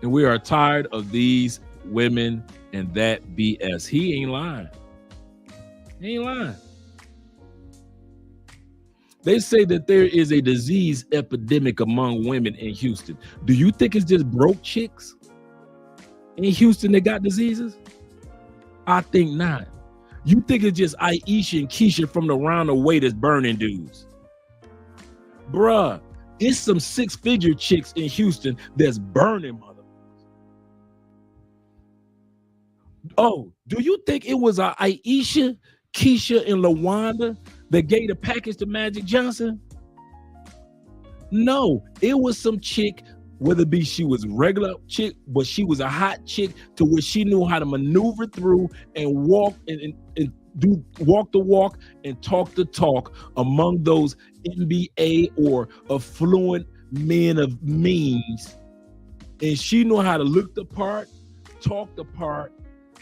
And we are tired of these women and that BS. He ain't lying. He ain't lying. They say that there is a disease epidemic among women in Houston. Do you think it's just broke chicks in Houston that got diseases? I think not. You think it's just Aisha and Keisha from the round the way that's burning dudes. Bruh, it's some 6-figure chicks in Houston that's burning motherfuckers. Oh, do you think it was Aisha, Keisha, and LaWanda that gave the package to Magic Johnson? No, it was some chick, whether it be she was regular chick, but she was a hot chick to where she knew how to maneuver through and walk and do walk the walk and talk the talk among those NBA or affluent men of means. And she knew how to look the part, talk the part,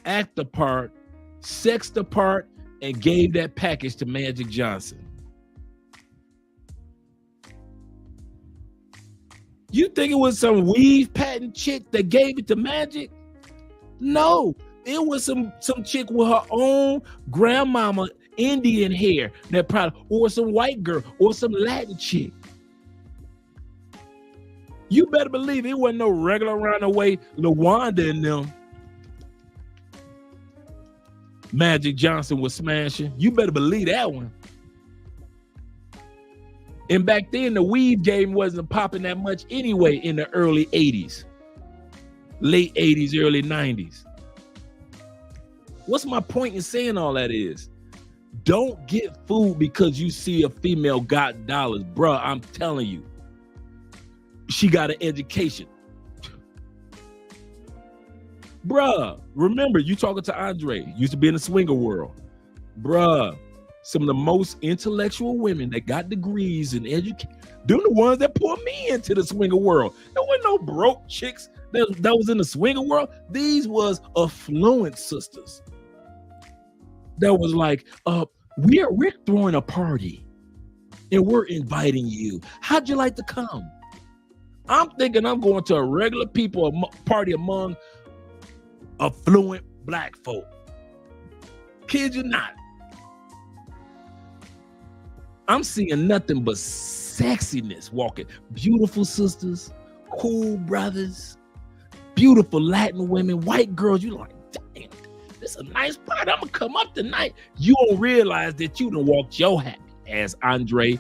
act the part, sex the part, and gave that package to Magic Johnson. You think it was some weave patent chick that gave it to Magic? No, it was some chick with her own grandmama Indian hair that probably, or some white girl, or some Latin chick. You better believe it wasn't no regular around the way LaWanda and them. Magic Johnson was smashing. You better believe that one. And back then, the weave game wasn't popping that much anyway in the early 80s. Late 80s, early 90s. What's my point in saying all that is? Don't get food because you see a female got dollars. Bruh, I'm telling you. She got an education. Bruh, remember, you talking to Andre. Used to be in the swinger world. Bruh, some of the most intellectual women that got degrees in education, them the ones that pulled me into the swinger world. There wasn't no broke chicks that was in the swinger world. These was affluent sisters. That was like, we're throwing a party and we're inviting you. How'd you like to come? I'm thinking I'm going to a regular people party among affluent black folk. Kid you not. I'm seeing nothing but sexiness walking. Beautiful sisters, cool brothers, beautiful Latin women, white girls. You like, damn, this is a nice party. I'm gonna come up tonight. You don't realize that you done walked your happy ass, Andre.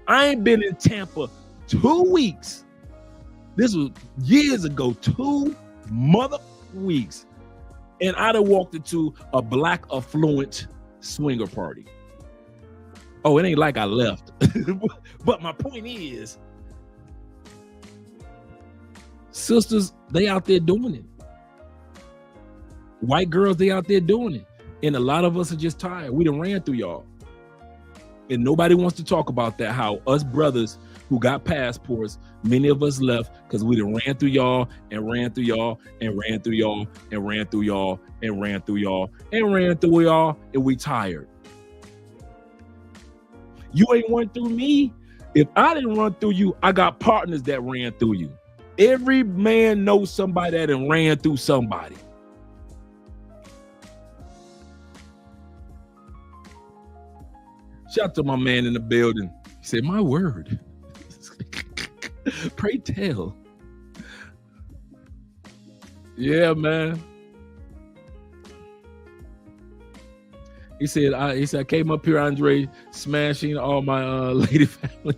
I ain't been in Tampa 2 weeks. This was years ago, 2 mother weeks. And I done walked into a black affluent swinger party. Oh, it ain't like I left. But my point is, sisters, they out there doing it. White girls, they out there doing it. And a lot of us are just tired. We done ran through y'all. And nobody wants to talk about that, how us brothers who got passports, many of us left because we done ran through y'all and ran through y'all and ran through y'all and ran through y'all and ran through y'all and ran through y'all, and we tired. You ain't run through me. If I didn't run through you, I got partners that ran through you. Every man knows somebody that done ran through somebody. Shout out to my man in the building. He said, my word. Pray tell. Yeah, man. He said, I came up here, Andre, smashing all my lady family.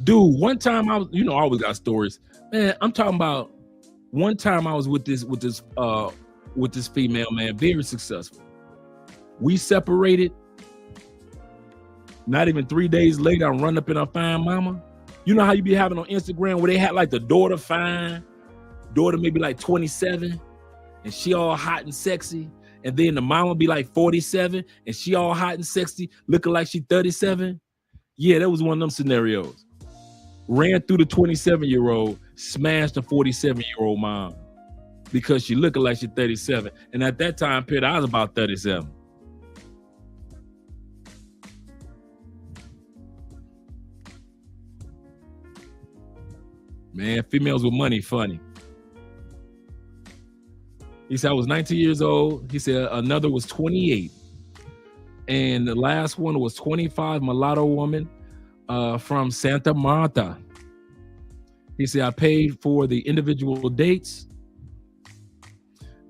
Dude, one time I was, I always got stories. Man, I'm talking about one time I was with this female, man, very successful. We separated. Not even 3 days later, I run up in her fine mama. You know how you be having on Instagram where they had like the daughter fine, daughter maybe like 27, and she all hot and sexy. And then the mama be like 47, and she all hot and sexy, looking like she 37. Yeah, that was one of them scenarios. Ran through the 27-year-old, smashed the 47-year-old mom because she looking like she 37. And at that time period, I was about 37. Man, females with money, funny. He said, I was 19 years old. He said another was 28. And the last one was 25, mulatto woman from Santa Marta. He said, I paid for the individual dates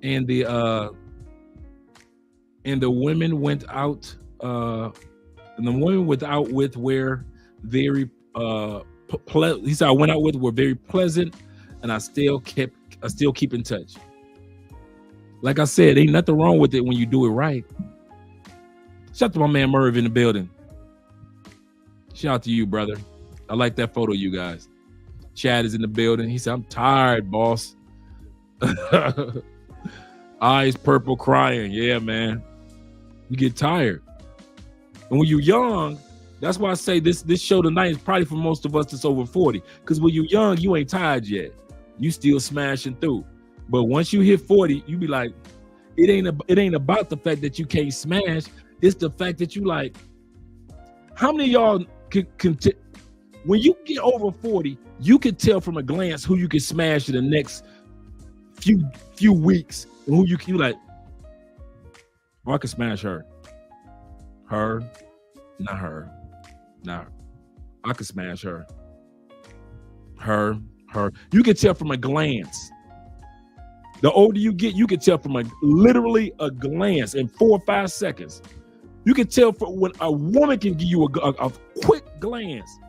and the women went out and the women went out with were very he said I went out with were very pleasant, and I still keep in touch. Like I said, ain't nothing wrong with it when you do it right. Shout out to my man Merv in the building. Shout out to you, brother. I like that photo, you guys. Chad is in the building. He said, I'm tired, boss. Eyes purple, crying. Yeah, man. You get tired. And when you're young, that's why I say this show tonight is probably for most of us that's over 40. Because when you're young, you ain't tired yet. You still smashing through. But once you hit 40, you be like, it ain't about the fact that you can't smash. It's the fact that you like, how many of y'all can when you get over 40, you can tell from a glance who you can smash in the next few weeks, and who you like, oh, I can smash her. Not her. I can smash her. Her. You can tell from a glance. The older you get, you can tell from literally a glance in 4 or 5 seconds. You can tell from when a woman can give you a quick glance.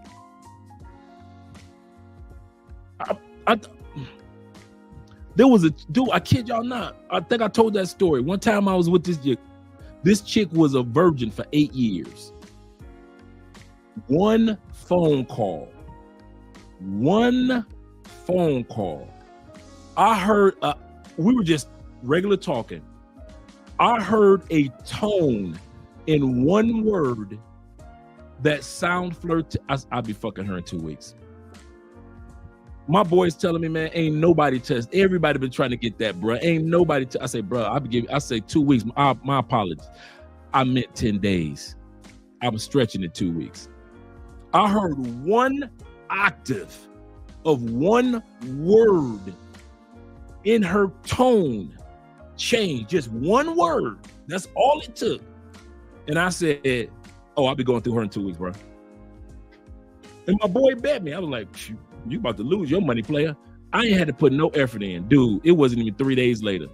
There was a dude, I kid y'all not. I think I told that story. One time I was with this chick. This chick was a virgin for 8 years. One phone call. I heard, we were just regular talking. I heard a tone in one word that sound flirt. I'll be fucking her in 2 weeks. My boy's telling me, man, ain't nobody touched. Everybody been trying to get that, bro. Ain't nobody. I say, bro, I say 2 weeks. My apologies. I meant 10 days. I was stretching it 2 weeks. I heard one octave of one word in her tone change. Just one word. That's all it took. And I said, oh, I'll be going through her in 2 weeks, bro. And my boy bet me. I was like, shoot. You about to lose your money, player. I ain't had to put no effort in. Dude, it wasn't even 3 days later.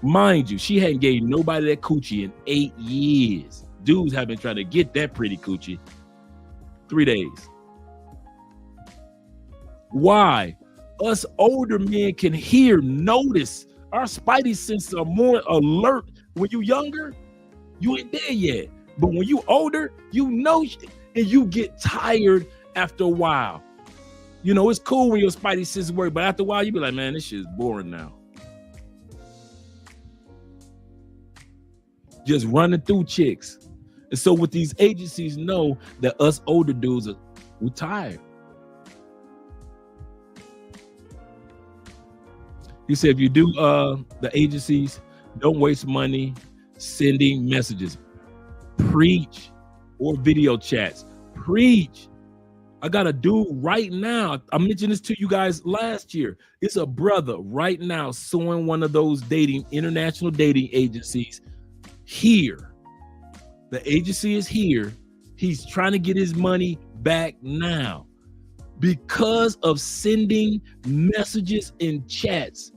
Mind you, she hadn't gave nobody that coochie in 8 years. Dudes have been trying to get that pretty coochie. 3 days. Why? Us older men can hear, notice. Our spidey senses are more alert. When you younger, you ain't there yet. But when you older, you know, and you get tired after a while. You know, it's cool when your spidey senses work, but after a while, you be like, man, this shit is boring now. Just running through chicks. And so what these agencies know that us older dudes, we're tired. He said, if you do the agencies, don't waste money sending messages. Preach. Or video chats. Preach. I got a dude right now. I mentioned this to you guys last year. It's a brother right now suing one of those international dating agencies here. The agency is here. He's trying to get his money back now because of sending messages in chats.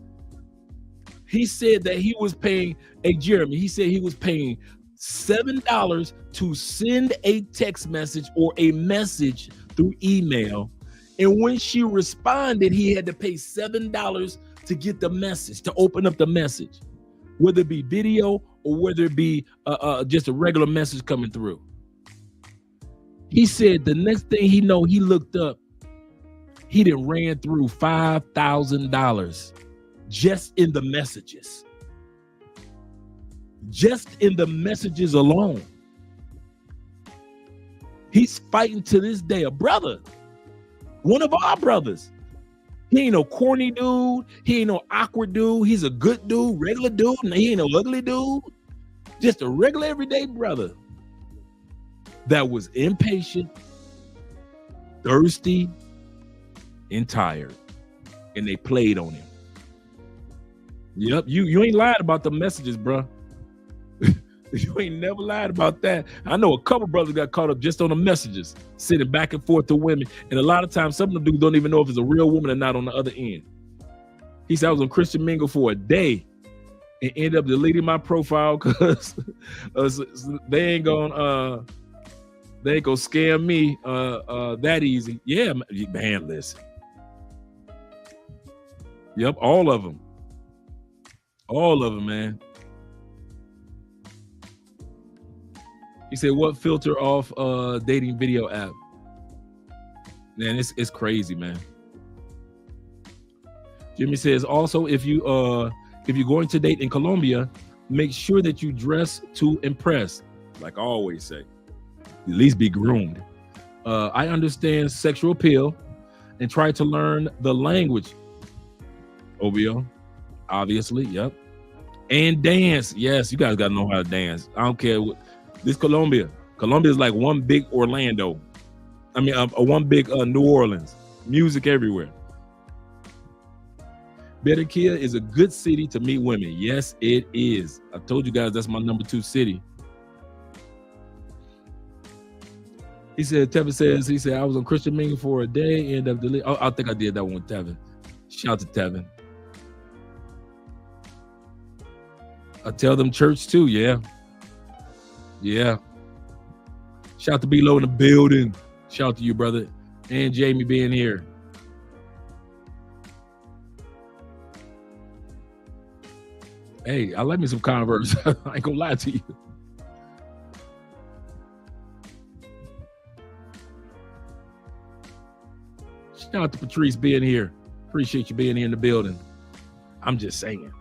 He said that he was paying, Jeremy, he said he was paying $7 to send a text message or a message through email, and when she responded, he had to pay $7 to get the message, to open up the message, whether it be video or whether it be just a regular message coming through. He said the next thing he know, he looked up, he done ran through $5,000 just in the messages. Just in the messages alone. He's fighting to this day, a brother, one of our brothers. He ain't no corny dude. He ain't no awkward dude. He's a good dude, regular dude. And he ain't no ugly dude. Just a regular everyday brother that was impatient, thirsty, and tired. And they played on him. Yep, you ain't lied about the messages, bro. You ain't never lied about that. I know a couple brothers got caught up just on the messages, sitting back and forth to women. And a lot of times, some of them dudes don't even know if it's a real woman or not on the other end. He said, I was on Christian Mingle for a day and ended up deleting my profile because they ain't gonna scam me that easy. Yeah, man, listen. Yep, all of them. All of them, man. He said, what filter off dating video app? Man, it's crazy, man. Jimmy says, also, if you're going to date in Colombia, make sure that you dress to impress. Like I always say, at least be groomed. I understand sexual appeal and try to learn the language. OBO, obviously, yep. And dance. Yes, you guys got to know how to dance. I don't care. This Colombia is like one big Orlando. I mean, one big New Orleans. Music everywhere. Barranquilla is a good city to meet women. Yes, it is. I told you guys that's my number 2 city. He said, Tevin says, he said, I was on Christian Mingle for a day and I think I did that one with Tevin. Shout to Tevin. I tell them church too, yeah. Yeah. Shout to B-Lo in the building. Shout to you, brother. And Jamie being here. Hey, I like me some Converse. I ain't gonna lie to you. Shout out to Patrice being here. Appreciate you being here in the building. I'm just saying.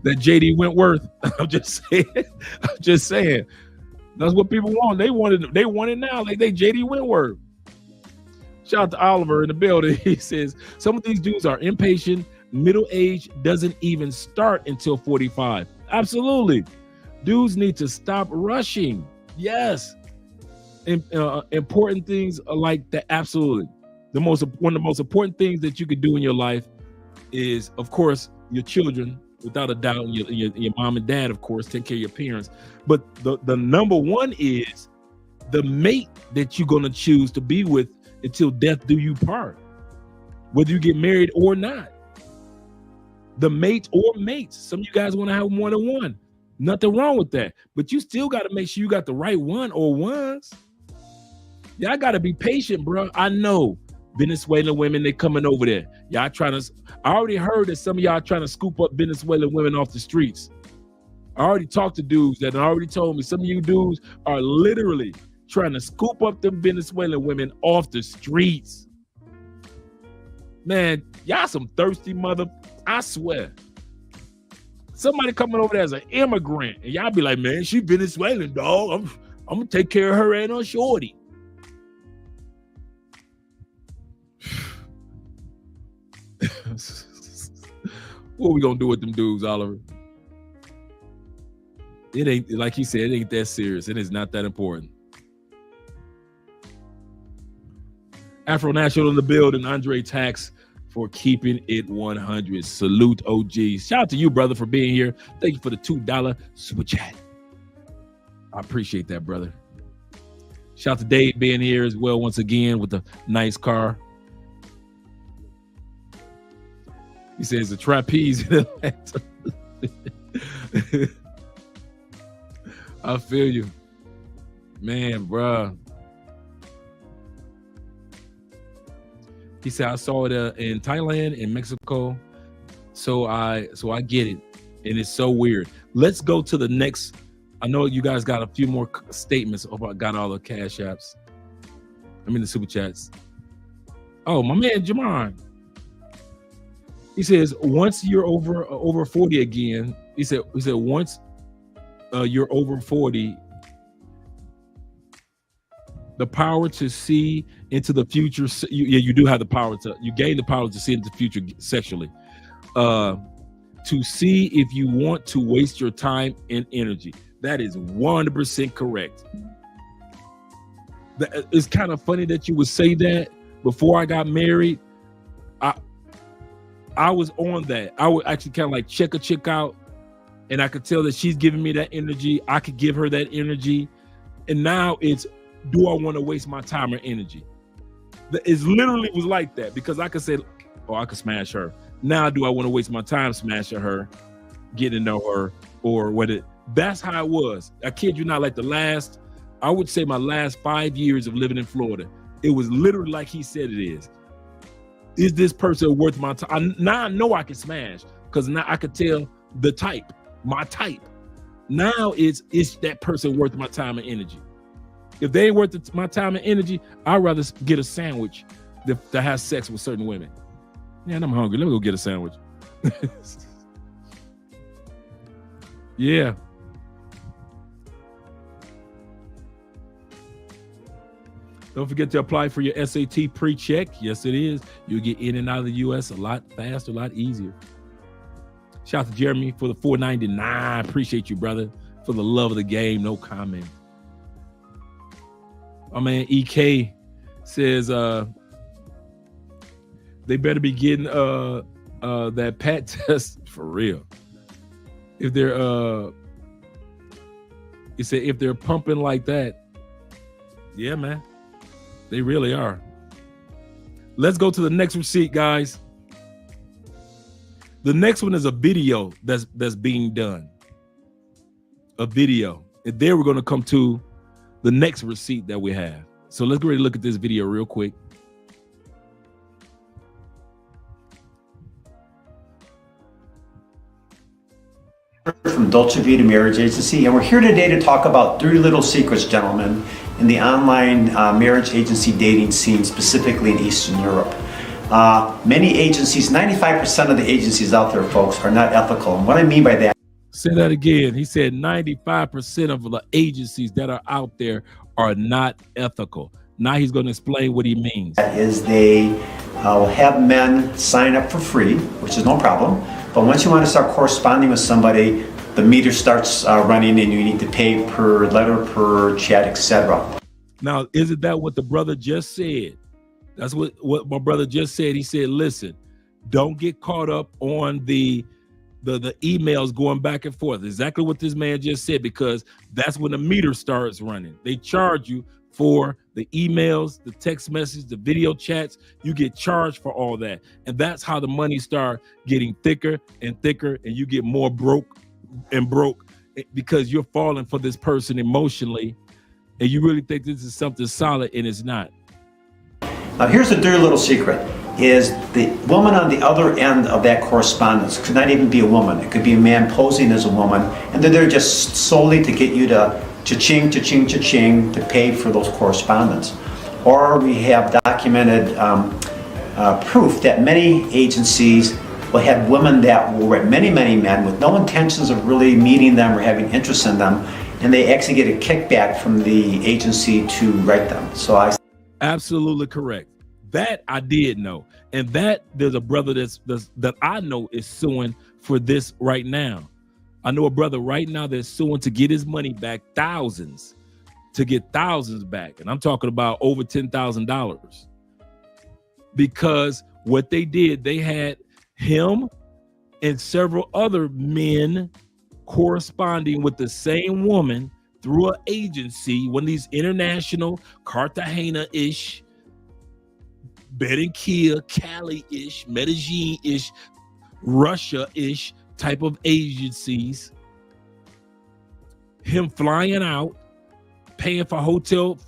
That JD Wentworth. I'm just saying. That's what people want. They want it now. Like they JD Wentworth. Shout out to Oliver in the building. He says, some of these dudes are impatient. Middle age doesn't even start until 45. Absolutely. Dudes need to stop rushing. Yes. Important things like that. Absolutely. One of the most important things that you could do in your life is, of course, your children, without a doubt, your mom and dad, of course, take care of your parents. But the number one is the mate that you're going to choose to be with until death do you part, whether you get married or not. The mate or mates. Some of you guys want to have more than one. Nothing wrong with that. But you still got to make sure you got the right one or ones. Yeah, I got to be patient, bro. I know Venezuelan women, they coming over there. Y'all I already heard that some of y'all trying to scoop up Venezuelan women off the streets. I already talked to dudes that already told me some of you dudes are literally trying to scoop up them Venezuelan women off the streets. Man, y'all some thirsty mother, I swear. Somebody coming over there as an immigrant, and y'all be like, man, she Venezuelan, dog. I'm gonna take care of her and her shorty. What are we gonna do with them dudes, Oliver? It ain't, like he said, it ain't that serious. It is not that important. Afro National in the building. Andre Tax for keeping it 100. Salute, OG. Shout out to you, brother, for being here. Thank you for the $2 super chat. I appreciate that, brother. Shout out to Dave being here as well once again with a nice car. He says the trapeze in Atlanta. I feel you. Man, bruh. He said, I saw it in Thailand and Mexico. So I get it. And it's so weird. Let's go to the next. I know you guys got a few more statements. I got all the cash apps. I mean the super chats. Oh, my man, Jamon. He says, once you're over 40 again, he said once you're over 40, the power to see into the future. You do have the power you gain the power to see into the future sexually. To see if you want to waste your time and energy. That is 100% correct. It's kind of funny that you would say that. Before I got married, I was on that. I would actually kind of like check a chick out and I could tell that she's giving me that energy. I could give her that energy. And now it's, do I want to waste my time or energy? It literally was like that, because I could say, oh, I could smash her. Now, do I want to waste my time smashing her, getting to know her, or what it? That's how it was. I kid you not, like I would say my last 5 years of living in Florida, it was literally like he said it is. Is this person worth my time? Now I know I can smash, because now I could tell the type, my type. Now is that person worth my time and energy? If they ain't worth my time and energy, I'd rather get a sandwich that has sex with certain women. Man, I'm hungry. Let me go get a sandwich. Yeah. Don't forget to apply for your SAT pre-check. Yes, it is. You'll get in and out of the U.S. a lot faster, a lot easier. Shout out to Jeremy for the $4.99. Appreciate you, brother, for the love of the game. No comment. My man EK says they better be getting that PAT test for real. If they're he said if they're pumping like that, yeah, man, they really are. Let's go to the next receipt, guys. The next one is a video that's being done. A video. And there we're going to come to the next receipt that we have. So let's go ahead and look at this video real quick. From Dolce Vita Marriage Agency, and we're here today to talk about 3 little secrets, gentlemen, in the online marriage agency dating scene, specifically in Eastern Europe. Many agencies, 95% of the agencies out there, folks, are not ethical. And what I mean by that, say that again. He said 95% of the agencies that are out there are not ethical. Now he's going to explain what he means. Is they will have men sign up for free, which is no problem. But once you want to start corresponding with somebody, the meter starts running and you need to pay per letter, per chat, etc. Now, isn't that what the brother just said? That's what my brother just said. He said, listen, don't get caught up on the emails going back and forth. Exactly what this man just said, because that's when the meter starts running. They charge you for the emails, the text messages, the video chats. You get charged for all that. And that's how the money start getting thicker and thicker, and you get more broke and broke because you're falling for this person emotionally, and you really think this is something solid, and it's not. Now here's the dirty little secret, is the woman on the other end of that correspondence could not even be a woman. It could be a man posing as a woman, and they're there just solely to get you to cha-ching, cha-ching, cha-ching, to pay for those correspondence. Or we have documented proof that many agencies will have women that will write many, many men with no intentions of really meeting them or having interest in them, and they actually get a kickback from the agency to write them. So I absolutely correct. That I did know, and that there's a brother that I know is suing for this right now. I know a brother right now that's suing to get his money back, thousands back, and I'm talking about over $10,000, because what they did, they had him and several other men corresponding with the same woman through an agency, one of these international Cartagena-ish, Barranquilla, Cali-ish, Medellin-ish, Russia-ish type of agencies. Him flying out, paying for hotel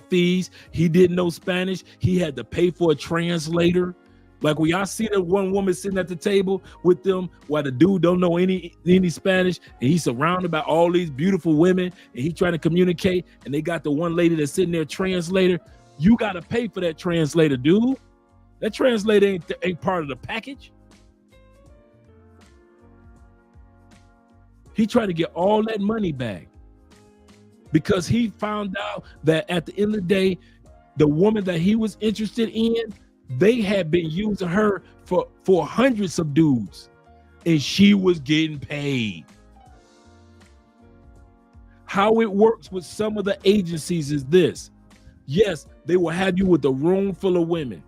fees. He didn't know Spanish. He had to pay for a translator. Like when y'all see that one woman sitting at the table with them while the dude don't know any Spanish, and he's surrounded by all these beautiful women, and he trying to communicate, and they got the one lady that's sitting there, translator. You got to pay for that translator, dude. That translator ain't part of the package. He tried to get all that money back because he found out that at the end of the day, the woman that he was interested in, they had been using her for hundreds of dudes, and she was getting paid. How it works with some of the agencies is this. Yes, they will have you with a room full of women,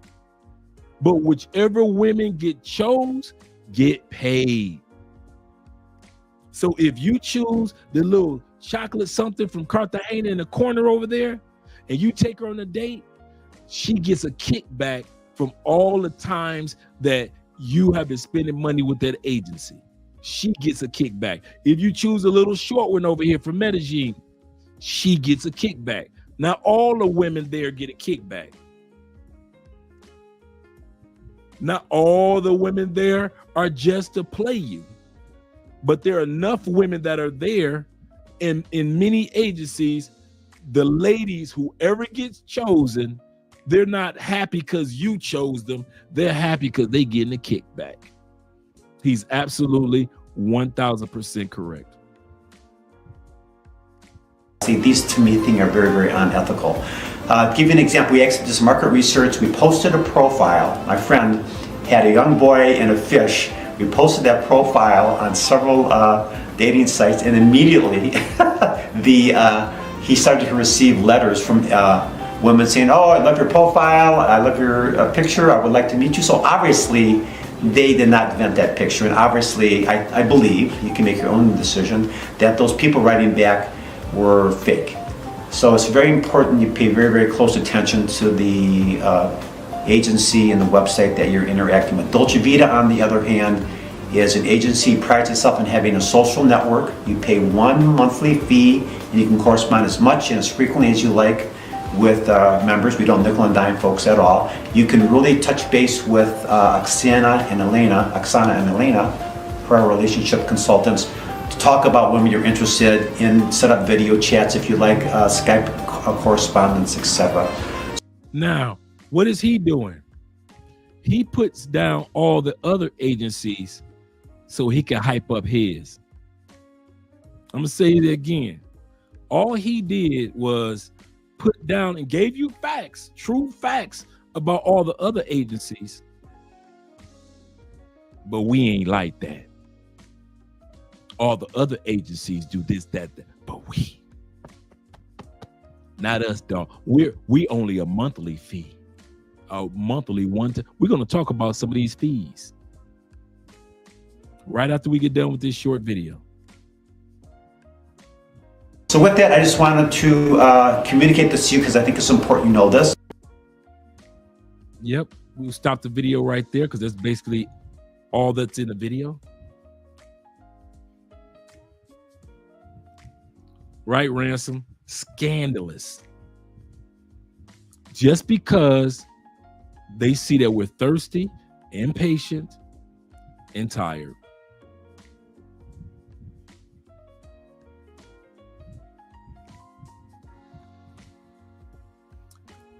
but whichever women get chose, get paid. So if you choose the little chocolate something from Cartagena in the corner over there, and you take her on a date, she gets a kickback from all the times that you have been spending money with that agency. She gets a kickback. If you choose a little short one over here from Medellin, she gets a kickback. Now all the women there get a kickback. Not all the women there are just to play you, but there are enough women that are there in many agencies. The ladies, whoever gets chosen, they're not happy because you chose them. They're happy because they getting a kickback. He's absolutely 1000% correct. See, these to me things are very, very unethical. To give you an example, we actually did some market research. We posted a profile. My friend had a young boy and a fish. We posted that profile on several dating sites, and immediately he started to receive letters from women saying, "Oh, I love your profile. I love your picture. I would like to meet you." So obviously, they did not invent that picture, and obviously, I believe, you can make your own decision, that those people writing back were fake. So it's very important you pay very, very close attention to the agency and the website that you're interacting with. Dolce Vita, on the other hand, is an agency prides itself on having a social network. You pay one monthly fee, and you can correspond as much and as frequently as you like with members. We don't nickel and dime folks at all. You can really touch base with Oksana and Elena, who are relationship consultants, to talk about women you're interested in, set up video chats if you like, Skype correspondence, etc. Now, what is he doing? He puts down all the other agencies so he can hype up his. I'm gonna say it again. All he did was put down and gave you facts, true facts about all the other agencies. But we ain't like that. All the other agencies do this, that, but we, not us, dog. We only a monthly fee, a monthly one. We're gonna talk about some of these fees right after we get done with this short video. So with that, I just wanted to communicate this to you because I think it's important you know this. Yep, we'll stop the video right there because that's basically all that's in the video. Right, Ransom? Scandalous. Just because they see that we're thirsty, impatient, and tired.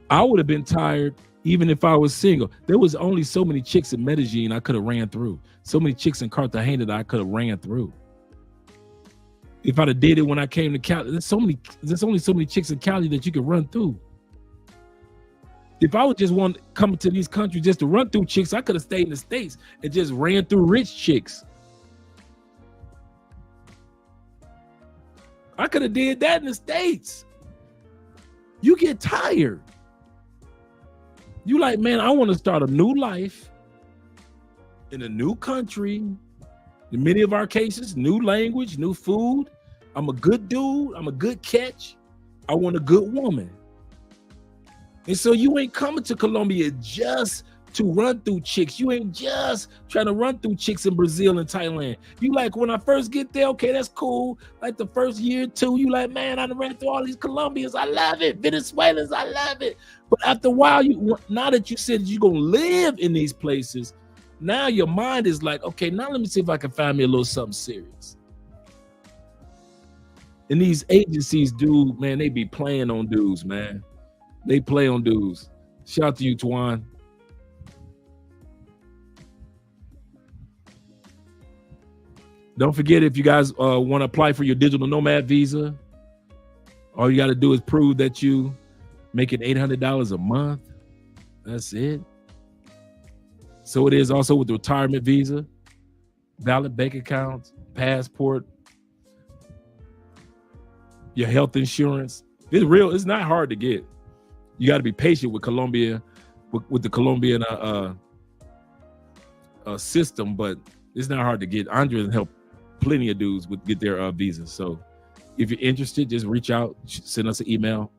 I would have been tired even if I was single. There was only so many chicks in Medellin I could have ran through. So many chicks in Cartagena that I could have ran through. If I'd have did it when I came to Cali, there's only so many chicks in Cali that you could run through. If I would just want to come to these countries just to run through chicks, I could have stayed in the States and just ran through rich chicks. I could have did that in the States. You get tired. You like, man, I want to start a new life in a new country. In many of our cases, new language, new food. I'm a good dude. I'm a good catch. I want a good woman. And so you ain't coming to Colombia just to run through chicks. You ain't just trying to run through chicks in Brazil and Thailand. You like, when I first get there, okay, that's cool. Like the first year or two, you like, man, I done ran through all these Colombians. I love it. Venezuelans, I love it. But after a while, now that you said you're going to live in these places, now your mind is like, okay, now let me see if I can find me a little something serious. And these agencies, dude, man, they be playing on dudes, man. They play on dudes. Shout out to you, Twan. Don't forget, if you guys want to apply for your digital nomad visa, all you got to do is prove that you making $800 a month. That's it. So it is also with the retirement visa, valid bank accounts, passport, your health insurance. It's real. It's not hard to get. You got to be patient with Colombia, with the Colombian system, but it's not hard to get. Andre helped plenty of dudes would get their visas. So if you're interested, just reach out, send us an email.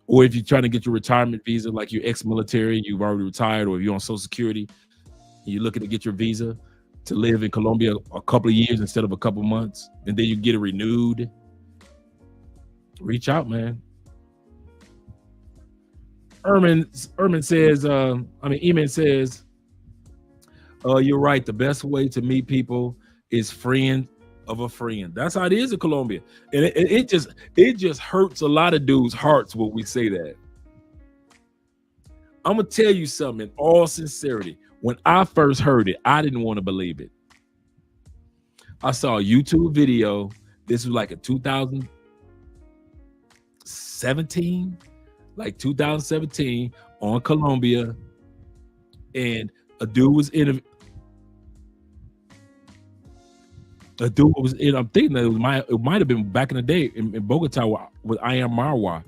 Or if you're trying to get your retirement visa, like you're ex-military, you've already retired, or if you're on Social Security, and you're looking to get your visa to live in Colombia a couple of years instead of a couple months, and then you get it renewed, reach out, man. Eamon says, you're right. The best way to meet people is friend of a friend. That's how it is in Colombia. And it just hurts a lot of dudes' hearts when we say that. I'm going to tell you something in all sincerity. When I first heard it, I didn't want to believe it. I saw a YouTube video. This was like a 2017, on Colombia, and a dude was in. I'm thinking that it might have been back in the day in Bogota with I Am Marwa,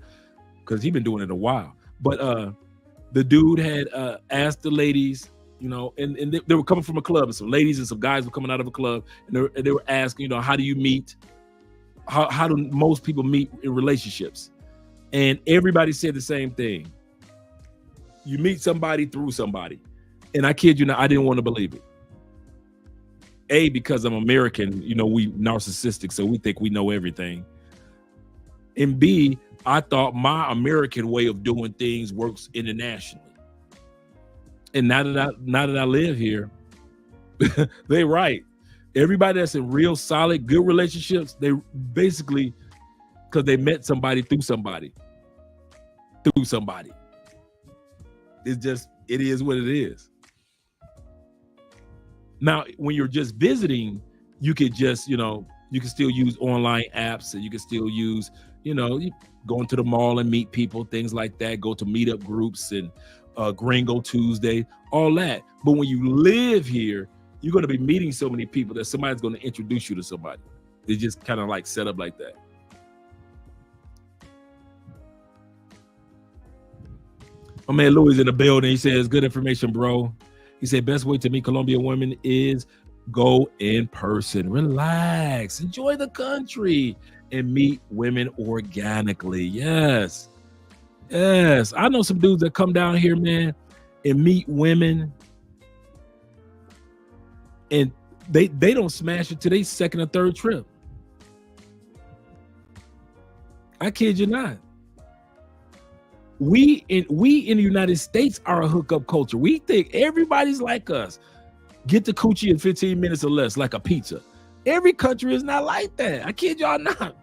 because he's been doing it a while. But the dude had asked the ladies, and they were coming from a club, and some ladies and some guys were coming out of a club, and they were asking, how do you meet? How do most people meet in relationships? And everybody said the same thing. You meet somebody through somebody. And I kid you not, I didn't want to believe it. A, because I'm American, we narcissistic, so we think we know everything. And B, I thought my American way of doing things works internationally. And now that I live here, they're right. Everybody that's in real solid, good relationships, they basically, because they met somebody through somebody. It is what it is. Now, when you're just visiting, you could just, you can still use online apps, and you can still use, you go into the mall and meet people, things like that, go to meetup groups and Gringo Tuesday, all that. But when you live here, you're going to be meeting so many people that somebody's going to introduce you to somebody. It's just kind of like set up like that. My man Louis in the building. He says, good information, bro. He said, best way to meet Colombian women is go in person. Relax. Enjoy the country and meet women organically. Yes. I know some dudes that come down here, man, and meet women, and they don't smash it till their second or third trip. I kid you not. We in the United States are a hookup culture. We think everybody's like us. Get the coochie in 15 minutes or less, like a pizza. Every country is not like that. I kid y'all not.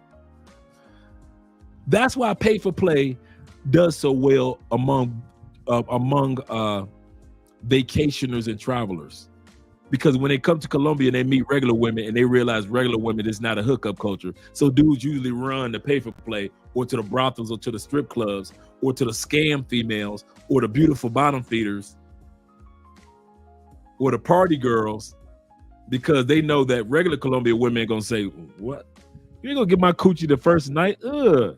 That's why Pay for Play does so well among vacationers and travelers. Because when they come to Colombia and they meet regular women and they realize regular women is not a hookup culture. So dudes usually run to Pay for Play, or to the brothels, or to the strip clubs, or to the scam females, or the beautiful bottom feeders, or the party girls, because they know that regular Colombian women ain't gonna say, what? You ain't gonna get my coochie the first night? Ugh.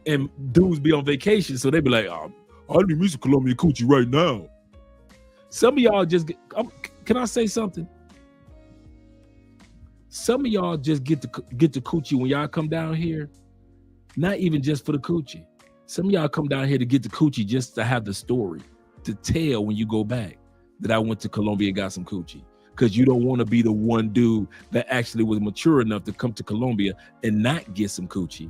And dudes be on vacation, so they be like, oh, I need me some Colombian coochie right now. Some of y'all just get, can I say something? Some of y'all just get the coochie when y'all come down here, not even just for the coochie. Some of y'all come down here to get the coochie just to have the story to tell when you go back that I went to Colombia and got some coochie. Because you don't want to be the one dude that actually was mature enough to come to Colombia and not get some coochie,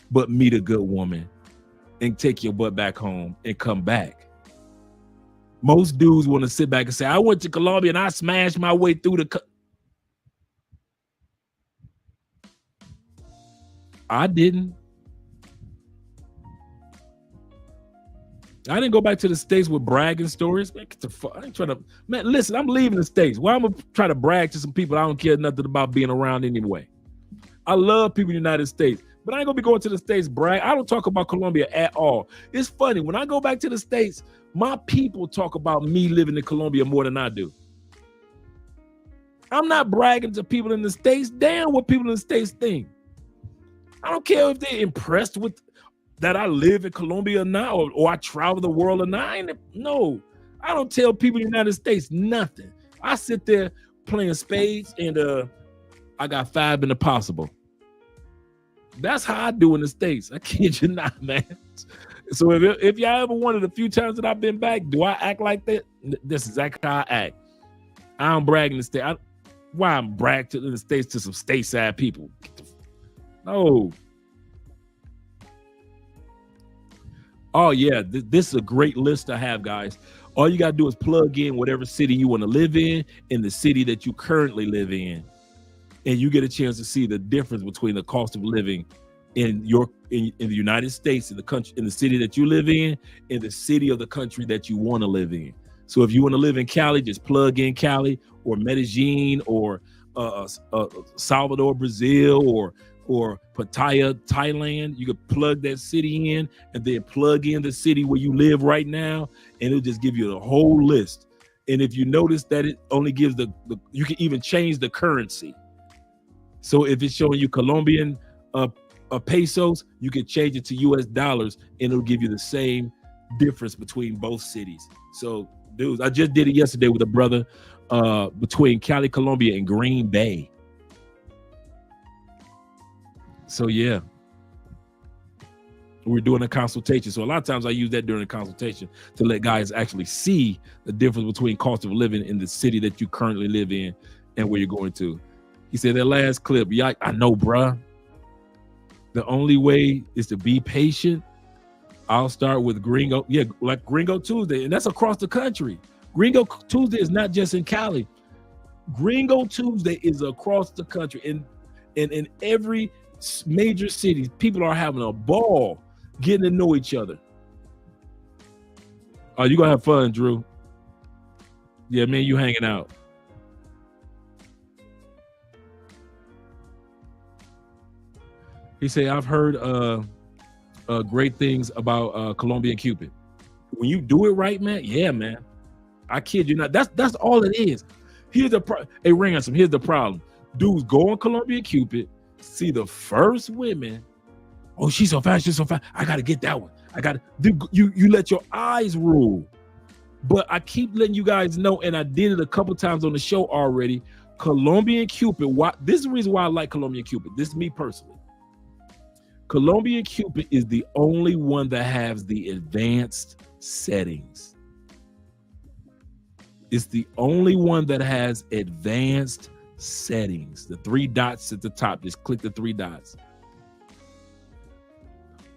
but meet a good woman and take your butt back home and come back. Most dudes want to sit back and say, I went to Colombia and I smashed my way through the... I didn't. I didn't go back to the States with bragging stories. Man, I ain't trying to... Man, listen, I'm leaving the States. Why am I trying to brag to some people I don't care nothing about being around anyway? I love people in the United States, but I ain't gonna be going to the States brag. I don't talk about Colombia at all. It's funny, when I go back to the States, my people talk about me living in Colombia more than I do. I'm not bragging to people in the States. Damn what people in the States think. I don't care if they're impressed with that I live in Colombia or not, or I travel the world or not. No, I don't tell people in the United States nothing. I sit there playing spades and I got 5 in the possible. That's how I do in the States. I kid you not, man. So if y'all ever wondered the few times that I've been back, do I act like that? This is exactly how I act. I don't brag in the States. Why I'm brag in the States to some stateside people? No. Oh, yeah. This is a great list to have, guys. All you got to do is plug in whatever city you want to live in the city that you currently live in. And you get a chance to see the difference between the cost of living in the United States, in the country, in the city that you live in the city of the country that you want to live in. So if you want to live in Cali, just plug in Cali or Medellin or Salvador, Brazil, or Pattaya, Thailand. You could plug that city in and then plug in the city where you live right now, and it'll just give you the whole list. And if you notice that it only gives you can even change the currency. So if it's showing you Colombian pesos, you can change it to US dollars and it'll give you the same difference between both cities. So dudes, I just did it yesterday with a brother between Cali, Colombia and Green Bay. So yeah, we're doing a consultation. So a lot of times I use that during a consultation to let guys actually see the difference between cost of living in the city that you currently live in and where you're going to. He said that last clip, yeah, I know, bruh. The only way is to be patient. I'll start with Gringo. Yeah, like Gringo Tuesday. And that's across the country. Gringo Tuesday is not just in Cali. Gringo Tuesday is across the country. And in every major city, people are having a ball getting to know each other. Oh, you gonna have fun, Drew. Yeah, man, you hanging out. He said, I've heard great things about Colombian Cupid. When you do it right, man, yeah, man. I kid you not. That's all it is. Here's the hey, Ransom, here's the problem. Dudes go on Colombian Cupid, see the first women. Oh, she's so fast, she's so fast. I gotta get that one. You let your eyes rule. But I keep letting you guys know, and I did it a couple times on the show already. Colombian Cupid, this is the reason why I like Colombian Cupid. This is me personally. Colombian Cupid is the only one that has the advanced settings. It's the only one that has advanced settings. The 3 dots at the top, just click the 3 dots.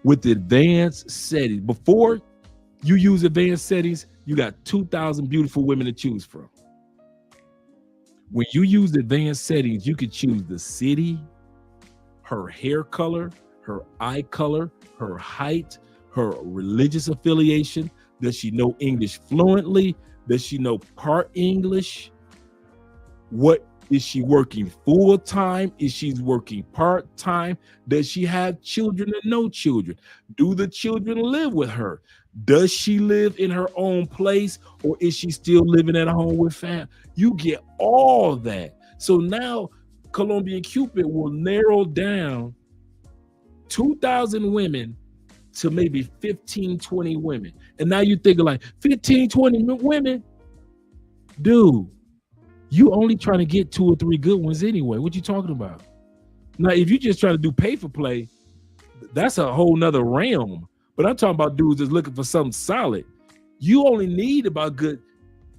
With the advanced settings, before you use advanced settings, you got 2,000 beautiful women to choose from. When you use advanced settings, you can choose the city, her hair color, her eye color, her height, her religious affiliation. Does she know English fluently? Does she know part English? What is she working full time? Is she working part time? Does she have children or no children? Do the children live with her? Does she live in her own place, or is she still living at home with family? You get all that. So now Colombian Cupid will narrow down 2,000 women to maybe 15, 20 women. And now you think like 15, 20 women? Dude, you only trying to get 2 or 3 good ones anyway. What you talking about? Now, if you just try to do pay for play, that's a whole nother realm. But I'm talking about dudes that's looking for something solid. You only need about good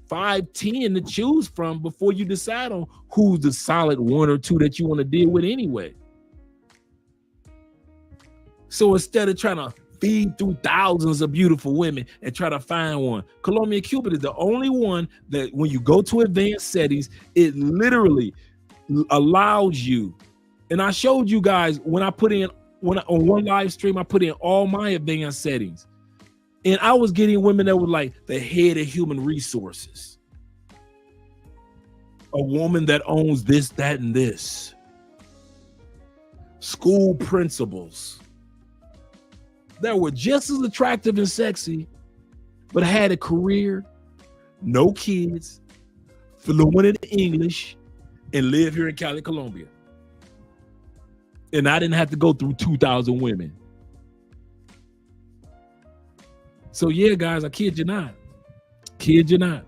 5, 10 to choose from before you decide on who's the solid 1 or 2 that you want to deal with anyway. So instead of trying to feed through thousands of beautiful women and try to find one, Colombian Cupid is the only one that when you go to advanced settings, it literally allows you. And I showed you guys when I put in, on one live stream, I put in all my advanced settings. And I was getting women that were like the head of human resources. A woman that owns this, that, and this. School principals that were just as attractive and sexy, but had a career, no kids, fluent in English, and live here in Cali, Colombia. And I didn't have to go through 2,000 women. So yeah, guys, I kid you not. Kid you not.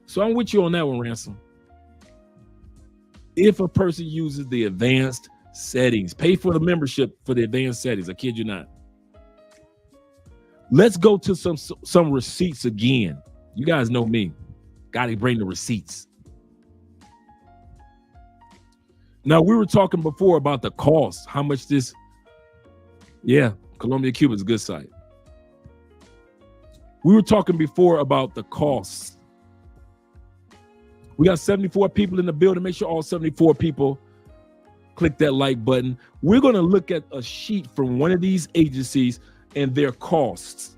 So I'm with you on that one, Ransom. if a person uses the advanced settings. Pay for the membership for the advanced settings. I kid you not. Let's go to some receipts again. You guys know me. Got to bring the receipts. Now, we were talking before about the cost. How much this? Yeah, Colombia, Cuba is a good site. We were talking before about the costs. We got 74 people in the building. Make sure all 74 people click that like button. We're going to look at a sheet from one of these agencies and their costs.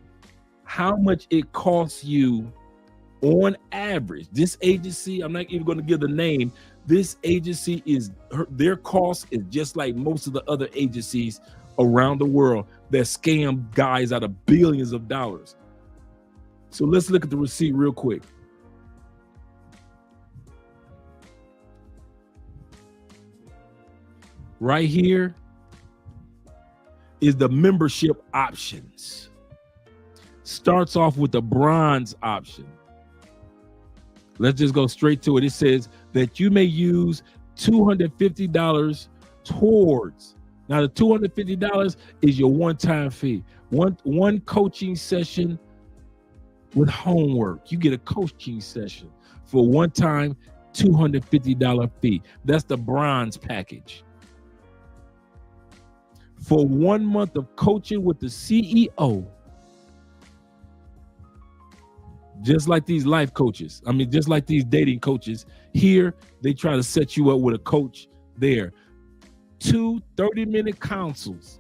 How much it costs you on average. This agency, I'm not even going to give the name. This agency their cost is just like most of the other agencies around the world that scam guys out of billions of dollars. So let's look at the receipt real quick. Right here is the membership options. Starts off with the bronze option. Let's just go straight to it. It says that you may use $250 towards. Now the $250 is your one-time fee. One coaching session with homework. You get a coaching session for one-time $250 fee. That's the bronze package. For 1 month of coaching with the CEO, just like these life coaches, just like these dating coaches, here they try to set you up with a coach there. 2 30-minute consults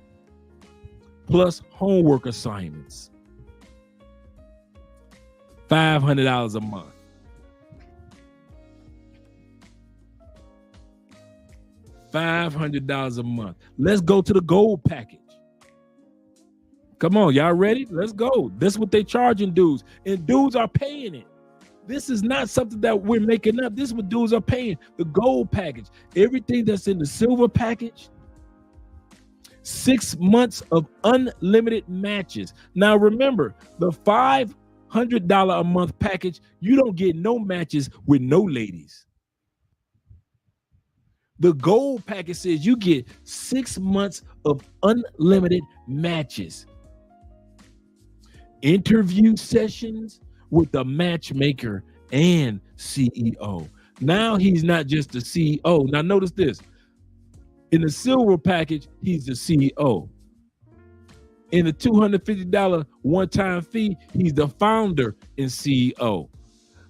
plus homework assignments. $500 a month. $500 a month. Let's go to the gold package. Come on, y'all ready? Let's go. This is what they charging dudes, and dudes are paying it. This is not something that we're making up. This is what dudes are paying. The gold package, everything that's in the silver package, 6 months of unlimited matches. Now remember, the $500 a month package, you don't get no matches with no ladies. The gold package says you get 6 months of unlimited matches. Interview sessions with the matchmaker and CEO. Now he's not just the CEO. Now notice this. In the silver package, he's the CEO. In the $250 one-time fee, he's the founder and CEO.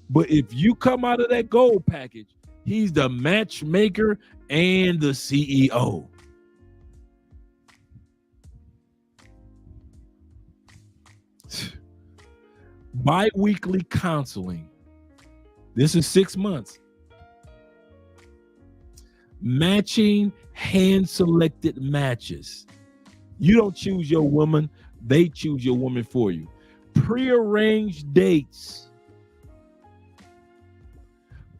But if you come out of that gold package, he's the matchmaker and the CEO. Bi-weekly counseling. This is 6 months. Matching hand-selected matches. You don't choose your woman, they choose your woman for you. Prearranged dates.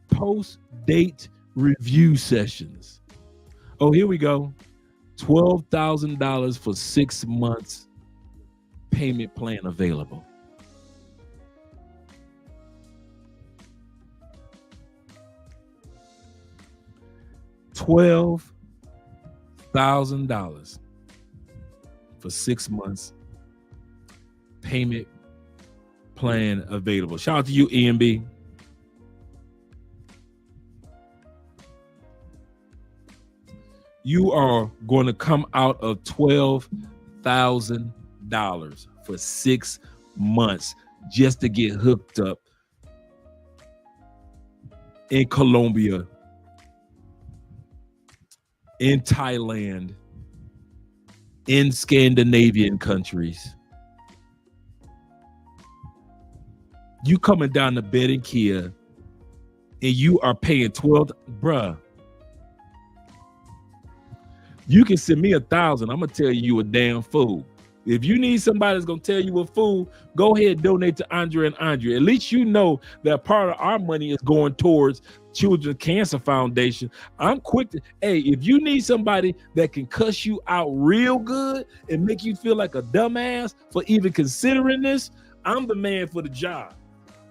Post-date review sessions. Oh, here we go. $12,000 for 6 months. Payment plan available. $12,000 for 6 months. Payment plan available. Shout out to you, EMB. You are going to come out of $12,000 for 6 months just to get hooked up in Colombia, in Thailand, in Scandinavian countries. You coming down to Bed and Kia and you are paying bruh. You can send me $1,000. I'm gonna tell you a damn fool. If you need somebody that's gonna tell you a fool, go ahead and donate to Andre and Andre. At least you know that part of our money is going towards Children's Cancer Foundation. I'm quick to, hey, if you need somebody that can cuss you out real good and make you feel like a dumbass for even considering this, I'm the man for the job.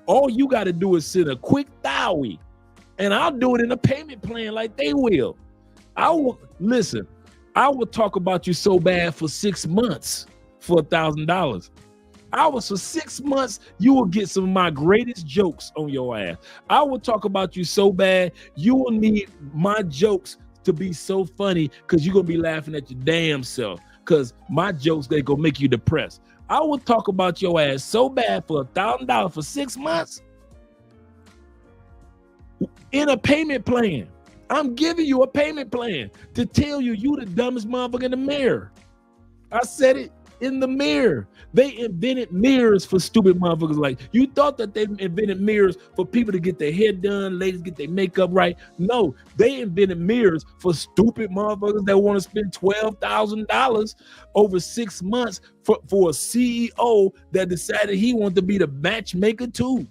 All you got to do is send a quick thowee And I'll do it in a payment plan like they will. I will talk about you so bad for 6 months for $1,000. For 6 months, you will get some of my greatest jokes on your ass. I will talk about you so bad, you will need my jokes to be so funny because you're going to be laughing at your damn self because my jokes, they going to make you depressed. I will talk about your ass so bad for $1,000 for 6 months in a payment plan. I'm giving you a payment plan to tell you the dumbest motherfucker in the mirror. I said it in the mirror. They invented mirrors for stupid motherfuckers. Like, you thought that they invented mirrors for people to get their hair done, ladies get their makeup right. No, they invented mirrors for stupid motherfuckers that want to spend $12,000 over 6 months for a CEO that decided he wanted to be the matchmaker too.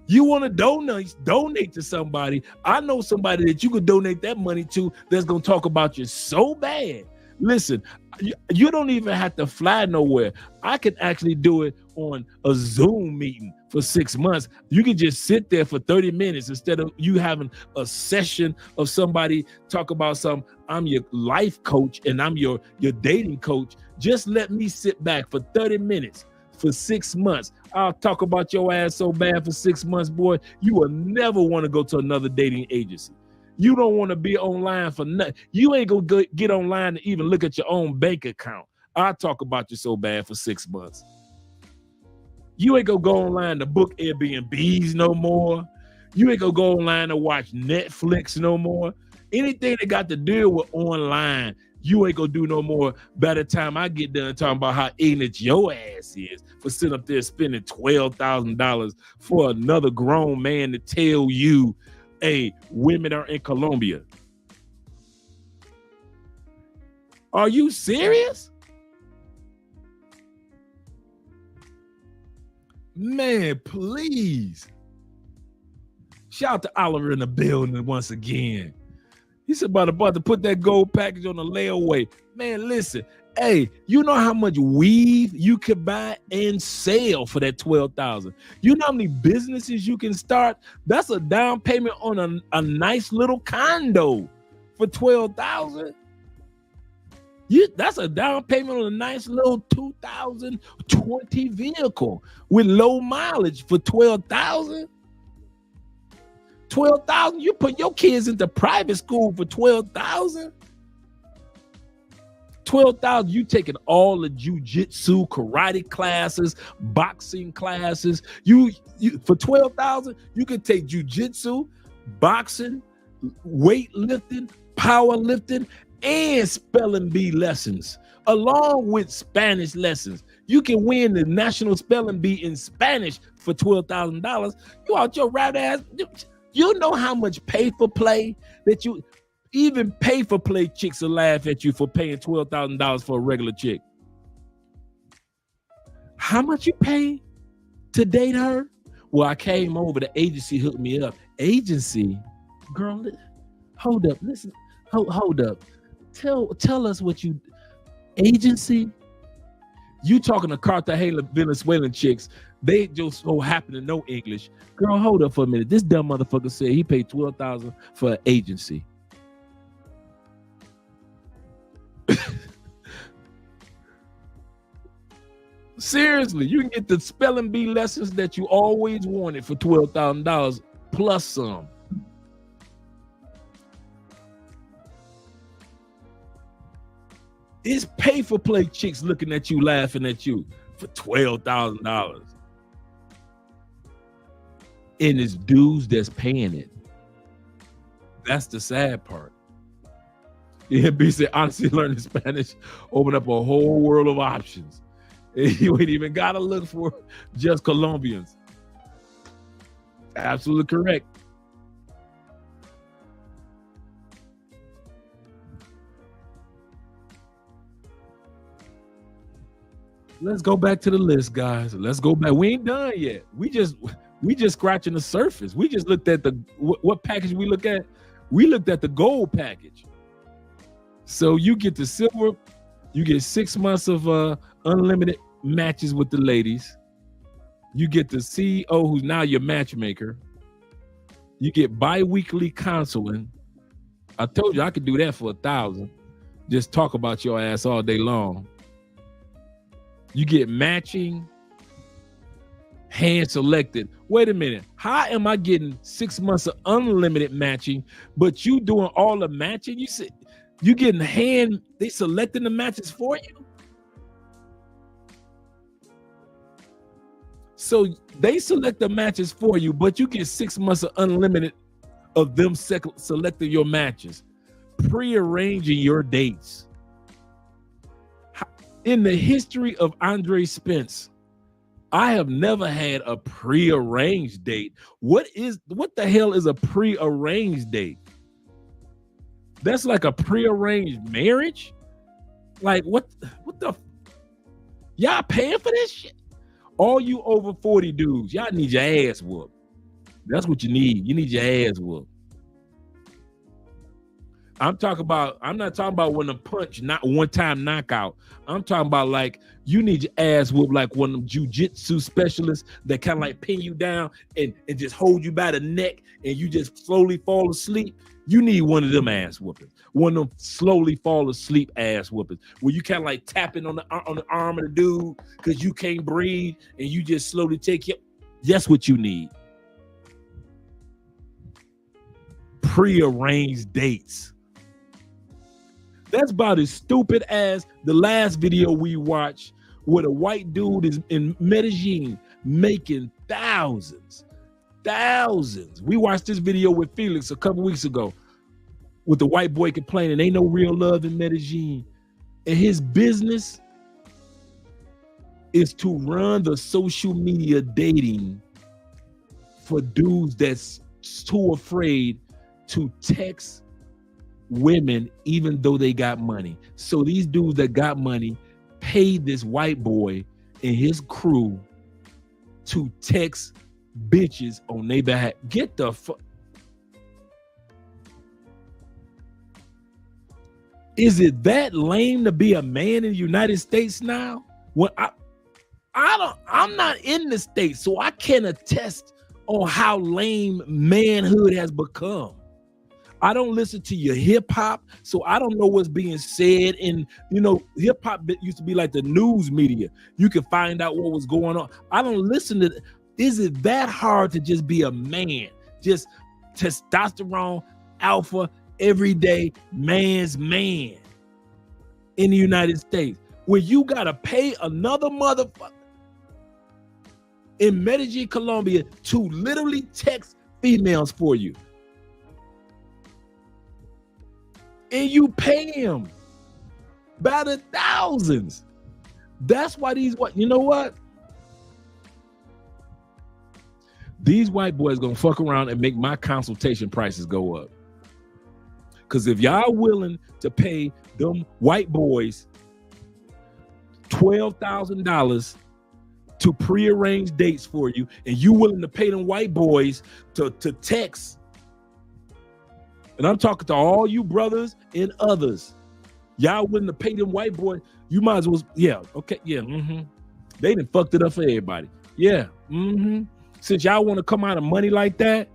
You want to donate to somebody. I know somebody that you could donate that money to that's going to talk about you so bad. Listen, you don't even have to fly nowhere. I can actually do it on a Zoom meeting for 6 months. You can just sit there for 30 minutes instead of you having a session of somebody talk about something. I'm your life coach and I'm your dating coach. Just let me sit back for 30 minutes for 6 months. I'll talk about your ass so bad for 6 months, boy. You will never want to go to another dating agency. You don't want to be online for nothing. You ain't gonna get online to even look at your own bank account. I'll talk about you so bad for 6 months. You ain't gonna go online to book Airbnbs no more. You ain't gonna go online to watch Netflix no more. Anything that got to deal with online, you ain't gonna do no more. By the time I get done talking about how ignorant your ass is for sitting up there spending $12,000 for another grown man to tell you, hey, women are in Colombia. Are you serious? Man, please. Shout out to Oliver in the building once again. He said about to put that gold package on the layaway. Man, listen. Hey, you know how much weave you could buy and sell for that $12,000? You know how many businesses you can start? That's a down payment on a nice little condo for $12,000. That's a down payment on a nice little 2020 vehicle with low mileage for $12,000. $12,000. You put your kids into private school for $12,000. $12,000. You taking all the jujitsu, karate classes, boxing classes. You for $12,000, you can take jujitsu, boxing, weightlifting, powerlifting, and spelling bee lessons, along with Spanish lessons. You can win the national spelling bee in Spanish for $12,000. You out your rat ass. You know how much pay for play that you even pay for play chicks will laugh at you for paying $12,000 for a regular chick. How much you pay to date her? Well, I came over, the agency hooked me up. Agency? Girl, hold up. Listen, hold up. Tell us what you, agency? You talking to Cartagena, Venezuelan chicks. They just so happen to know English. Girl, hold up for a minute. This dumb motherfucker said he paid $12,000 for an agency. Seriously, you can get the spelling bee lessons that you always wanted for $12,000 plus some. It's pay for play chicks looking at you, laughing at you for $12,000. And it's dudes that's paying it. That's the sad part. Yeah, B said, honestly, learning Spanish open up a whole world of options. You ain't even gotta look for just Colombians. Absolutely correct. Let's go back to the list, guys. Let's go back. We ain't done yet. We just scratching the surface. We just looked at what package we look at. We looked at the gold package. So you get the silver, you get 6 months of unlimited matches with the ladies. You get the CEO who's now your matchmaker. You get bi-weekly counseling. I told you I could do that for $1,000. Just talk about your ass all day long. You get matching, hand selected. Wait a minute. How am I getting 6 months of unlimited matching, but you doing all the matching? You said you getting they selecting the matches for you? So they select the matches for you, but you get 6 months of unlimited of them selecting your matches, prearranging your dates. In the history of Andre Spence, I have never had a prearranged date. What the hell is a prearranged date? That's like a prearranged marriage? Like what the y'all paying for this shit? All you over 40 dudes, y'all need your ass whooped. That's what you need. You need your ass whooped. I'm not talking about when the punch, not one-time knockout. I'm talking about like you need your ass whooped like one of them jiu-jitsu specialists that kind of like pin you down and just hold you by the neck and you just slowly fall asleep. You need one of them ass whoopings. One of them slowly fall asleep ass whoopings where you kind of like tapping on the arm of the dude because you can't breathe and you just slowly take it. That's what you need. Prearranged dates. That's about as stupid as the last video we watched where the white dude is in Medellin making thousands. We watched this video with Felix a couple weeks ago with the white boy complaining ain't no real love in Medellin. And his business is to run the social media dating for dudes that's too afraid to text women even though they got money. So these dudes that got money paid this white boy and his crew to text bitches on their behalf. Get the fuck. Is it that lame to be a man in the United States now? When I'm not in the States, so I can't attest on how lame manhood has become. I don't listen to your hip hop, so I don't know what's being said. And hip hop used to be like the news media. You could find out what was going on. I don't listen to. Is it that hard to just be a man? Just testosterone, alpha, everyday man's man in the United States, where you gotta pay another motherfucker in Medellin, Colombia, to literally text females for you. And you pay him by the thousands. That's why these white boys gonna fuck around and make my consultation prices go up. Because if y'all willing to pay them white boys $12,000 to prearrange dates for you, and you willing to pay them white boys to text, and I'm talking to all you brothers and others, y'all willing to pay them white boys, you might as well, they done fucked it up for everybody. Since y'all want to come out of money like that,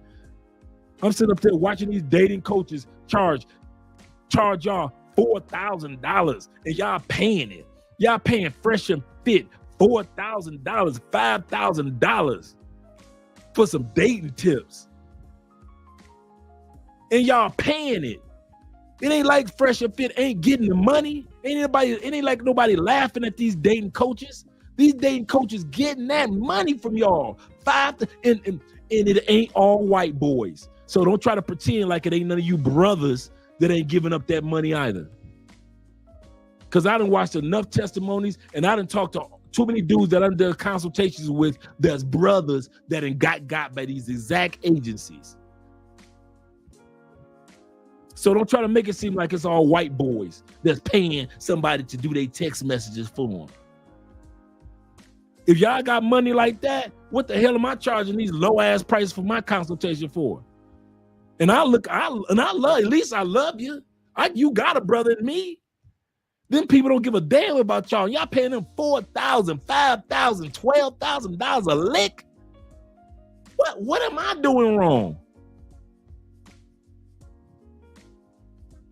I'm sitting up there watching these dating coaches charge y'all $4,000 and y'all paying it. Y'all paying Fresh and Fit $4,000, $5,000 for some dating tips. And y'all paying it. It ain't like Fresh and Fit ain't getting the money. It ain't like nobody laughing at these dating coaches. These dating coaches getting that money from y'all. And it ain't all white boys. So don't try to pretend like it ain't none of you brothers that ain't giving up that money either. Because I done watched enough testimonies and I done talked to too many dudes that I'm doing consultations with that's brothers that done got by these exact agencies. So don't try to make it seem like it's all white boys that's paying somebody to do their text messages for them. If y'all got money like that, what the hell am I charging these low ass prices for my consultation for? And I love, at least I love you. You got a brother in me. Them people don't give a damn about y'all. Y'all paying them $4,000, $5,000, $12,000 a lick. What am I doing wrong?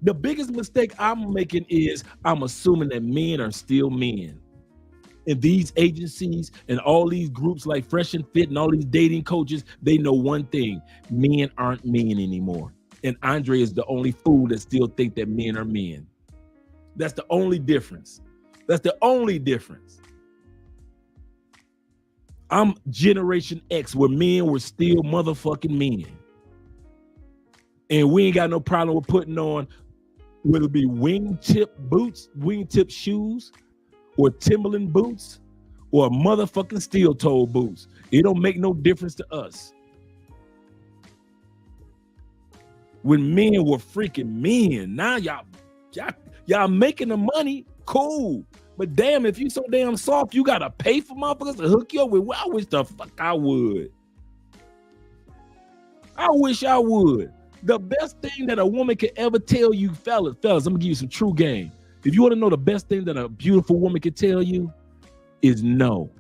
The biggest mistake I'm making is I'm assuming that men are still men. And these agencies and all these groups like Fresh and Fit and all these dating coaches, they know one thing: men aren't men anymore. And Andre is the only fool that still think that men are men. That's the only difference. That's the only difference. I'm Generation X, where men were still motherfucking men. And we ain't got no problem with putting on, whether it be wingtip boots, wingtip shoes, or Timberland boots, or motherfucking steel-toe boots. It don't make no difference to us. When men were freaking men, now y'all making the money, cool. But damn, if you so damn soft, you gotta pay for motherfuckers to hook you up with. Well, I wish the fuck I would. I wish I would. The best thing that a woman can ever tell you, fellas, I'm gonna give you some true game. If you want to know the best thing that a beautiful woman can tell you is no.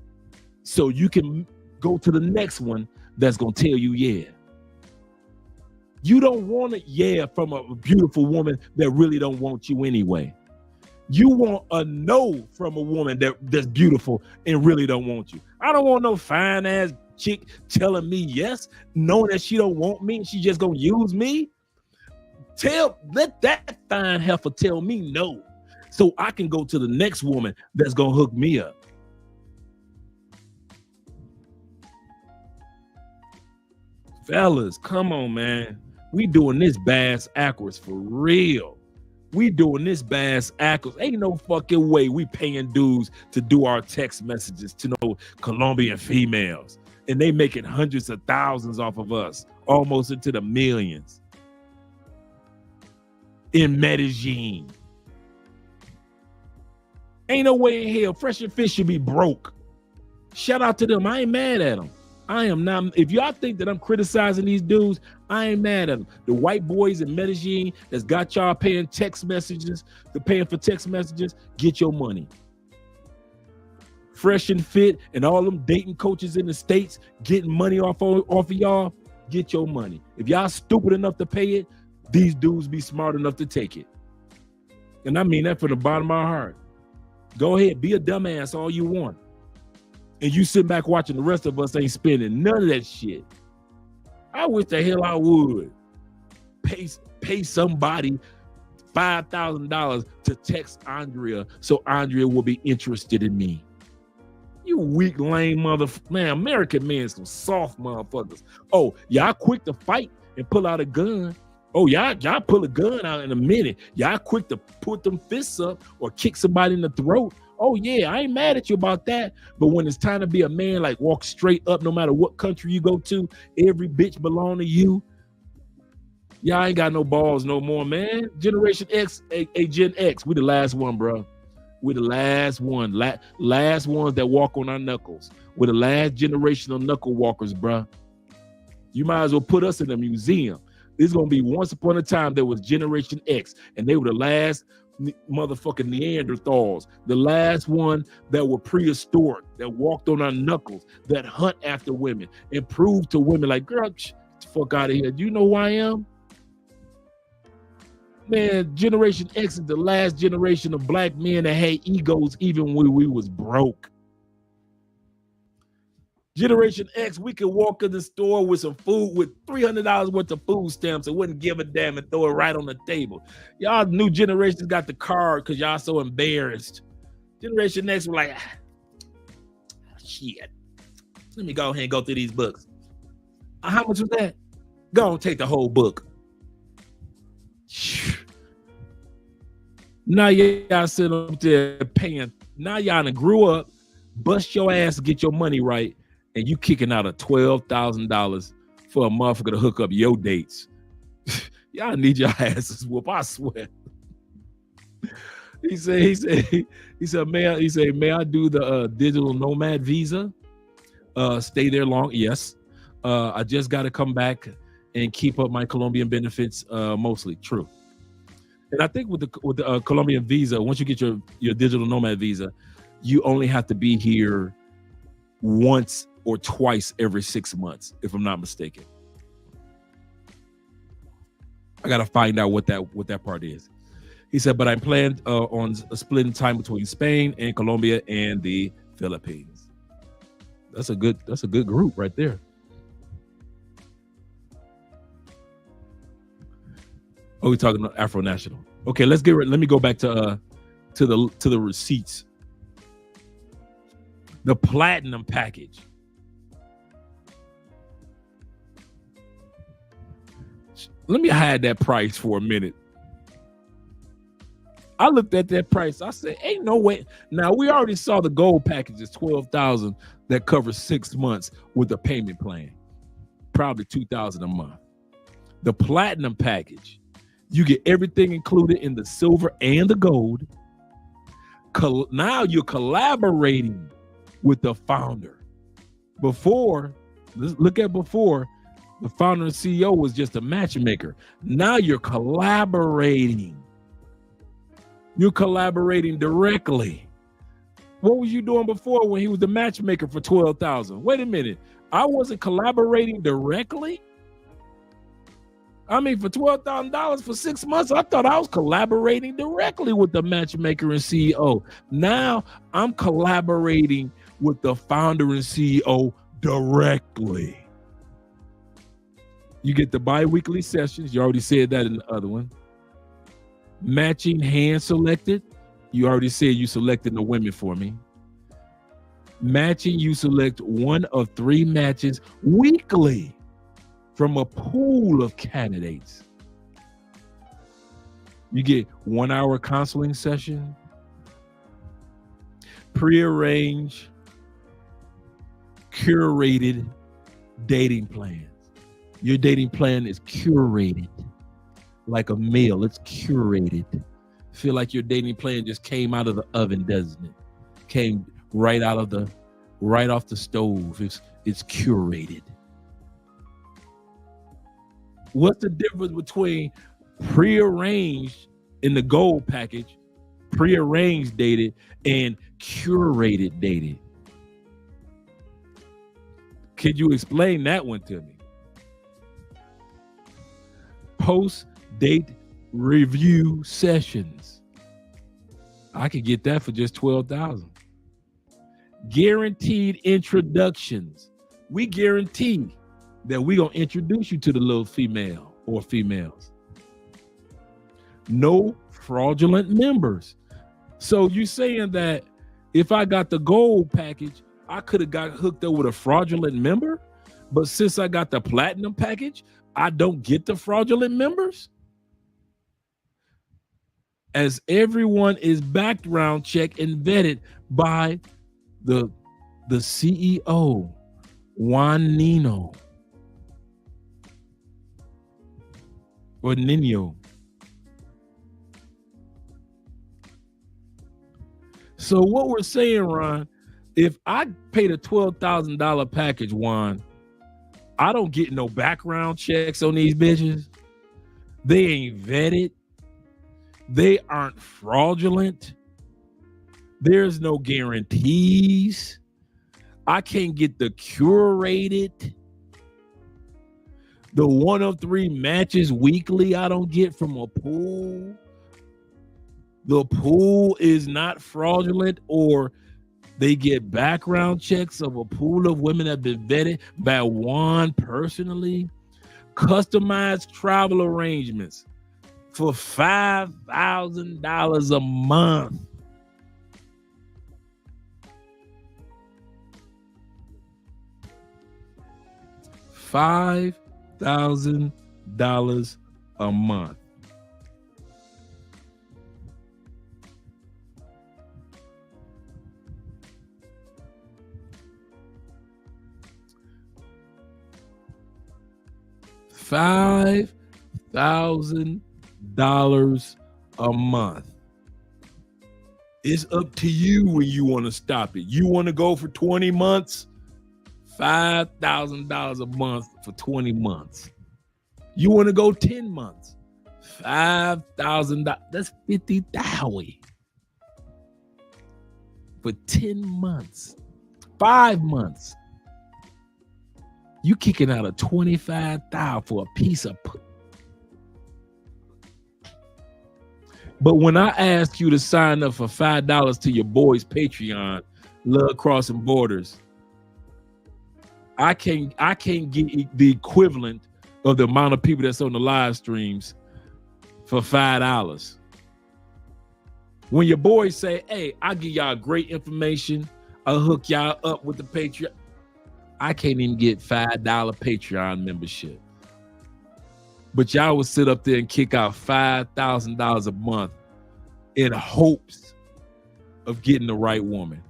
So you can go to the next one that's gonna tell you yeah. You don't want a yeah from a beautiful woman that really don't want you anyway. You want a no from a woman that's beautiful and really don't want you. I don't want no fine ass chick telling me yes, knowing that she don't want me and she just gonna use me. Let that fine heifer tell me no, so I can go to the next woman that's gonna hook me up. Fellas, come on, man. We doing this bass backwards for real. We doing this bass backwards. Ain't no fucking way we paying dudes to do our text messages to no Colombian females. And they making hundreds of thousands off of us, almost into the millions. In Medellin. Ain't no way in hell Fresh and Fit should be broke. Shout out to them. I ain't mad at them. I am not. If y'all think that I'm criticizing these dudes, I ain't mad at them. The white boys in Medellin that's got y'all paying text messages, paying for text messages, get your money. Fresh and Fit and all them dating coaches in the States getting money off of y'all, get your money. If y'all stupid enough to pay it, these dudes be smart enough to take it. And I mean that from the bottom of my heart. Go ahead, be a dumbass all you want. And you sit back watching the rest of us ain't spending none of that shit. I wish the hell I would pay somebody $5,000 to text Andrea so Andrea will be interested in me. You weak, lame man, American men some soft motherfuckers. Oh, y'all quick to fight and pull out a gun. Oh, y'all pull a gun out in a minute. Y'all quick to put them fists up or kick somebody in the throat. Oh, yeah, I ain't mad at you about that. But when it's time to be a man, like walk straight up, no matter what country you go to, every bitch belong to you. Y'all ain't got no balls no more, man. Generation X, Gen X, we the last one, bro. We the last one, last ones that walk on our knuckles. We're the last generation of knuckle walkers, bro. You might as well put us in a museum. This is going to be once upon a time there was Generation X, and they were the last motherfucking Neanderthals, the last one that were prehistoric, that walked on our knuckles, that hunt after women and prove to women like, girl, get the fuck out of here. Do you know who I am? Man, Generation X is the last generation of black men that had egos even when we was broke. Generation X, we could walk in the store with some food, with $300 worth of food stamps and wouldn't give a damn and throw it right on the table. Y'all new generations got the card because y'all so embarrassed. Generation X were like, shit. Let me go ahead and go through these books. How much was that? Go and take the whole book. Now y'all sit up there paying. Now y'all done grew up, bust your ass to get your money right, and you kicking out of $12,000 for a motherfucker to hook up your dates. Y'all need your asses whoop, I swear. He said, may I do the digital nomad visa? Stay there long? Yes. I just got to come back and keep up my Colombian benefits, mostly. True. And I think with the Colombian visa, once you get your digital nomad visa, you only have to be here once or twice every 6 months, if I'm not mistaken. I gotta find out what that part is. He said, but I planned on splitting time between Spain and Colombia and the Philippines. That's a good group right there. Oh, we're talking about Afro National. Okay, let me go back to the receipts. The platinum package. Let me hide that price for a minute. I looked at that price. I said, ain't no way. Now, we already saw the gold package is $12,000 that covers 6 months with a payment plan. Probably $2,000 a month. The platinum package, you get everything included in the silver and the gold. Now you're collaborating with the founder. Before, the founder and CEO was just a matchmaker. Now you're collaborating. You're collaborating directly. What was you doing before when he was the matchmaker for $12,000? Wait a minute. I wasn't collaborating directly? I mean, for $12,000 for 6 months, I thought I was collaborating directly with the matchmaker and CEO. Now I'm collaborating with the founder and CEO directly. You get the bi-weekly sessions. You already said that in the other one. Matching hand selected. You already said you selected the women for me. Matching, you select one of 3 matches weekly from a pool of candidates. You get 1 hour counseling session, prearranged, curated dating plans. Your dating plan is curated like a meal. It's curated. Feel like your dating plan just came out of the oven, doesn't it? Came right off the stove. It's curated. What's the difference between prearranged in the gold package, prearranged dated, and curated dated? Could you explain that one to me? Post-date review sessions. I could get that for just $12,000. Guaranteed introductions. We guarantee that we're going to introduce you to the little female or females. No fraudulent members. So you saying that if I got the gold package, I could have got hooked up with a fraudulent member, but since I got the platinum package, I don't get the fraudulent members? As everyone is background checked and vetted by the CEO, Juan Nino. Or Nino. So what we're saying, Ron, if I paid a $12,000 package, Juan, I don't get no background checks on these bitches. They ain't vetted. They aren't fraudulent. There's no guarantees. I can't get the curated. The 1 of 3 matches weekly I don't get from a pool. The pool is not fraudulent, or they get background checks of a pool of women that have been vetted by Juan personally. Customized travel arrangements for $5,000 a month. $5,000 a month. $5,000 a month. It's up to you when you want to stop it. You want to go for 20 months? $5,000 a month for 20 months. You want to go 10 months? $5,000. That's $50,000 for 10 months. 5 months. You kicking out a $25,000 for a piece of But when I ask you to sign up for $5 to your boy's Patreon, Love Crossing Borders, I can't get the equivalent of the amount of people that's on the live streams for $5. When your boys say, hey, I'll give y'all great information, I'll hook y'all up with the Patreon, I can't even get $5 Patreon membership. But y'all will sit up there and kick out $5,000 a month in hopes of getting the right woman.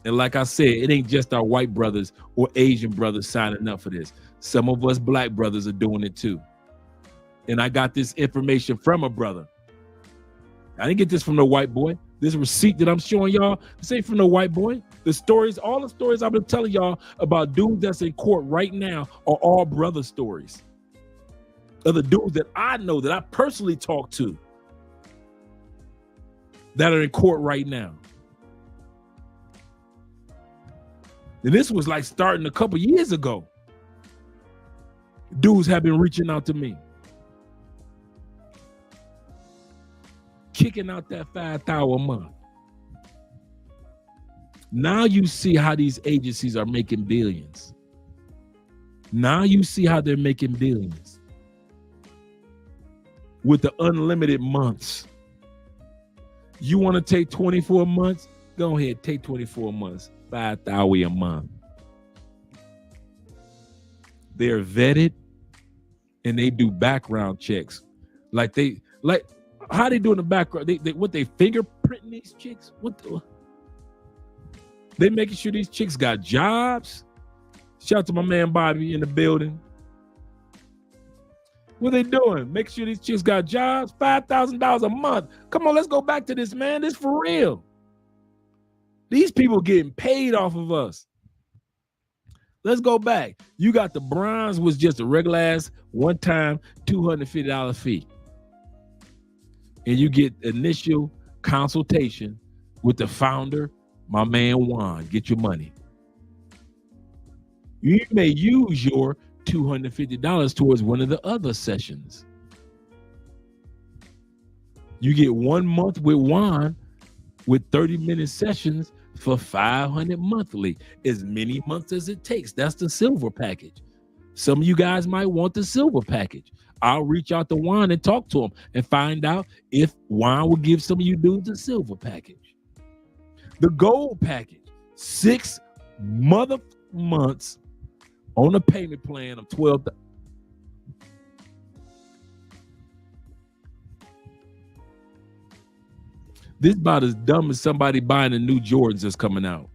And like I said, it ain't just our white brothers or Asian brothers signing up for this. Some of us black brothers are doing it too. And I got this information from a brother. I didn't get this from no white boy. This receipt that I'm showing y'all, this ain't from no white boy. The stories, all the stories I've been telling y'all about dudes that's in court right now are all brother stories. Other dudes that I know, that I personally talk to, that are in court right now. And this was like starting a couple years ago. Dudes have been reaching out to me, kicking out that $5,000 a month. Now you see how these agencies are making billions. Now you see how they're making billions with the unlimited months. You want to take 24 months? Go ahead, take 24 months, $5,000 a month. They're vetted and they do background checks. Like how they doing the background? They fingerprinting these chicks? They making sure these chicks got jobs. Shout out to my man Bobby in the building. What they doing? Make sure these chicks got jobs. $5,000 a month. Come on, let's go back to this, man. This for real. These people getting paid off of us. Let's go back. You got the bronze, was just a regular ass one-time $250 fee. And you get initial consultation with the founder, my man Juan. Get your money. You may use your $250 towards one of the other sessions. You get 1 month with Juan with 30-minute sessions for $500 monthly, as many months as it takes. That's the silver package. Some of you guys might want the silver package. I'll reach out to Juan and talk to him and find out if Juan will give some of you dudes the silver package. The gold package, 6 months on a payment plan of $12. This about as dumb as somebody buying the new Jordans that's coming out.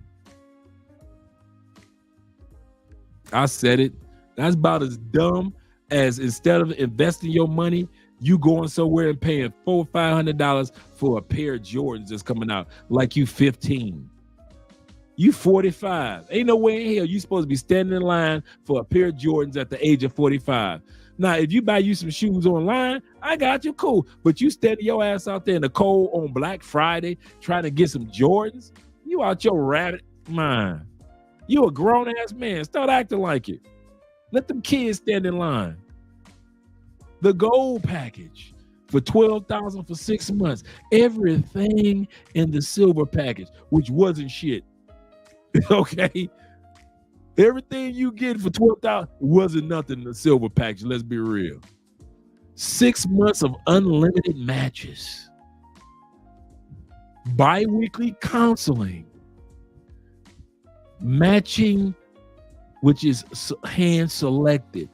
I said it. That's about as dumb as, instead of investing your money, you going somewhere and paying $400 or $500 for a pair of Jordans that's coming out like you 15. You 45. Ain't no way in hell you supposed to be standing in line for a pair of Jordans at the age of 45. Now, if you buy you some shoes online, I got you, cool. But you standing your ass out there in the cold on Black Friday trying to get some Jordans, you out your rabbit mind. You a grown-ass man. Start acting like it. Let them kids stand in line. The gold package for $12,000 for 6 months. Everything in the silver package, which wasn't shit. Okay? Everything you get for $12,000 wasn't nothing in the silver package. Let's be real. 6 months of unlimited matches. Bi-weekly counseling. Matching, which is hand selected.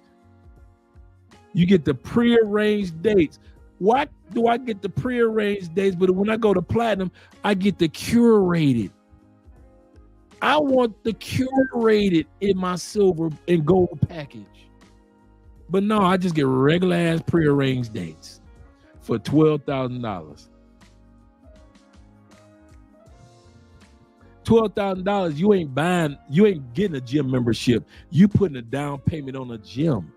You get the pre-arranged dates. Why do I get the pre-arranged dates? But when I go to platinum, I get the curated. I want the curated in my silver and gold package. But no, I just get regular ass prearranged dates for $12,000. $12,000, you ain't getting a gym membership. You putting a down payment on a gym.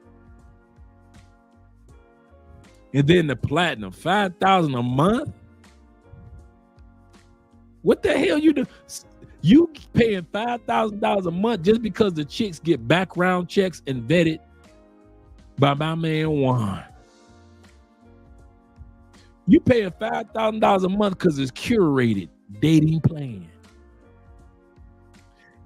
And then the platinum, $5,000 a month. What the hell you do? You paying $5,000 a month just because the chicks get background checks and vetted by my man Juan. You paying $5,000 a month because it's curated dating plan,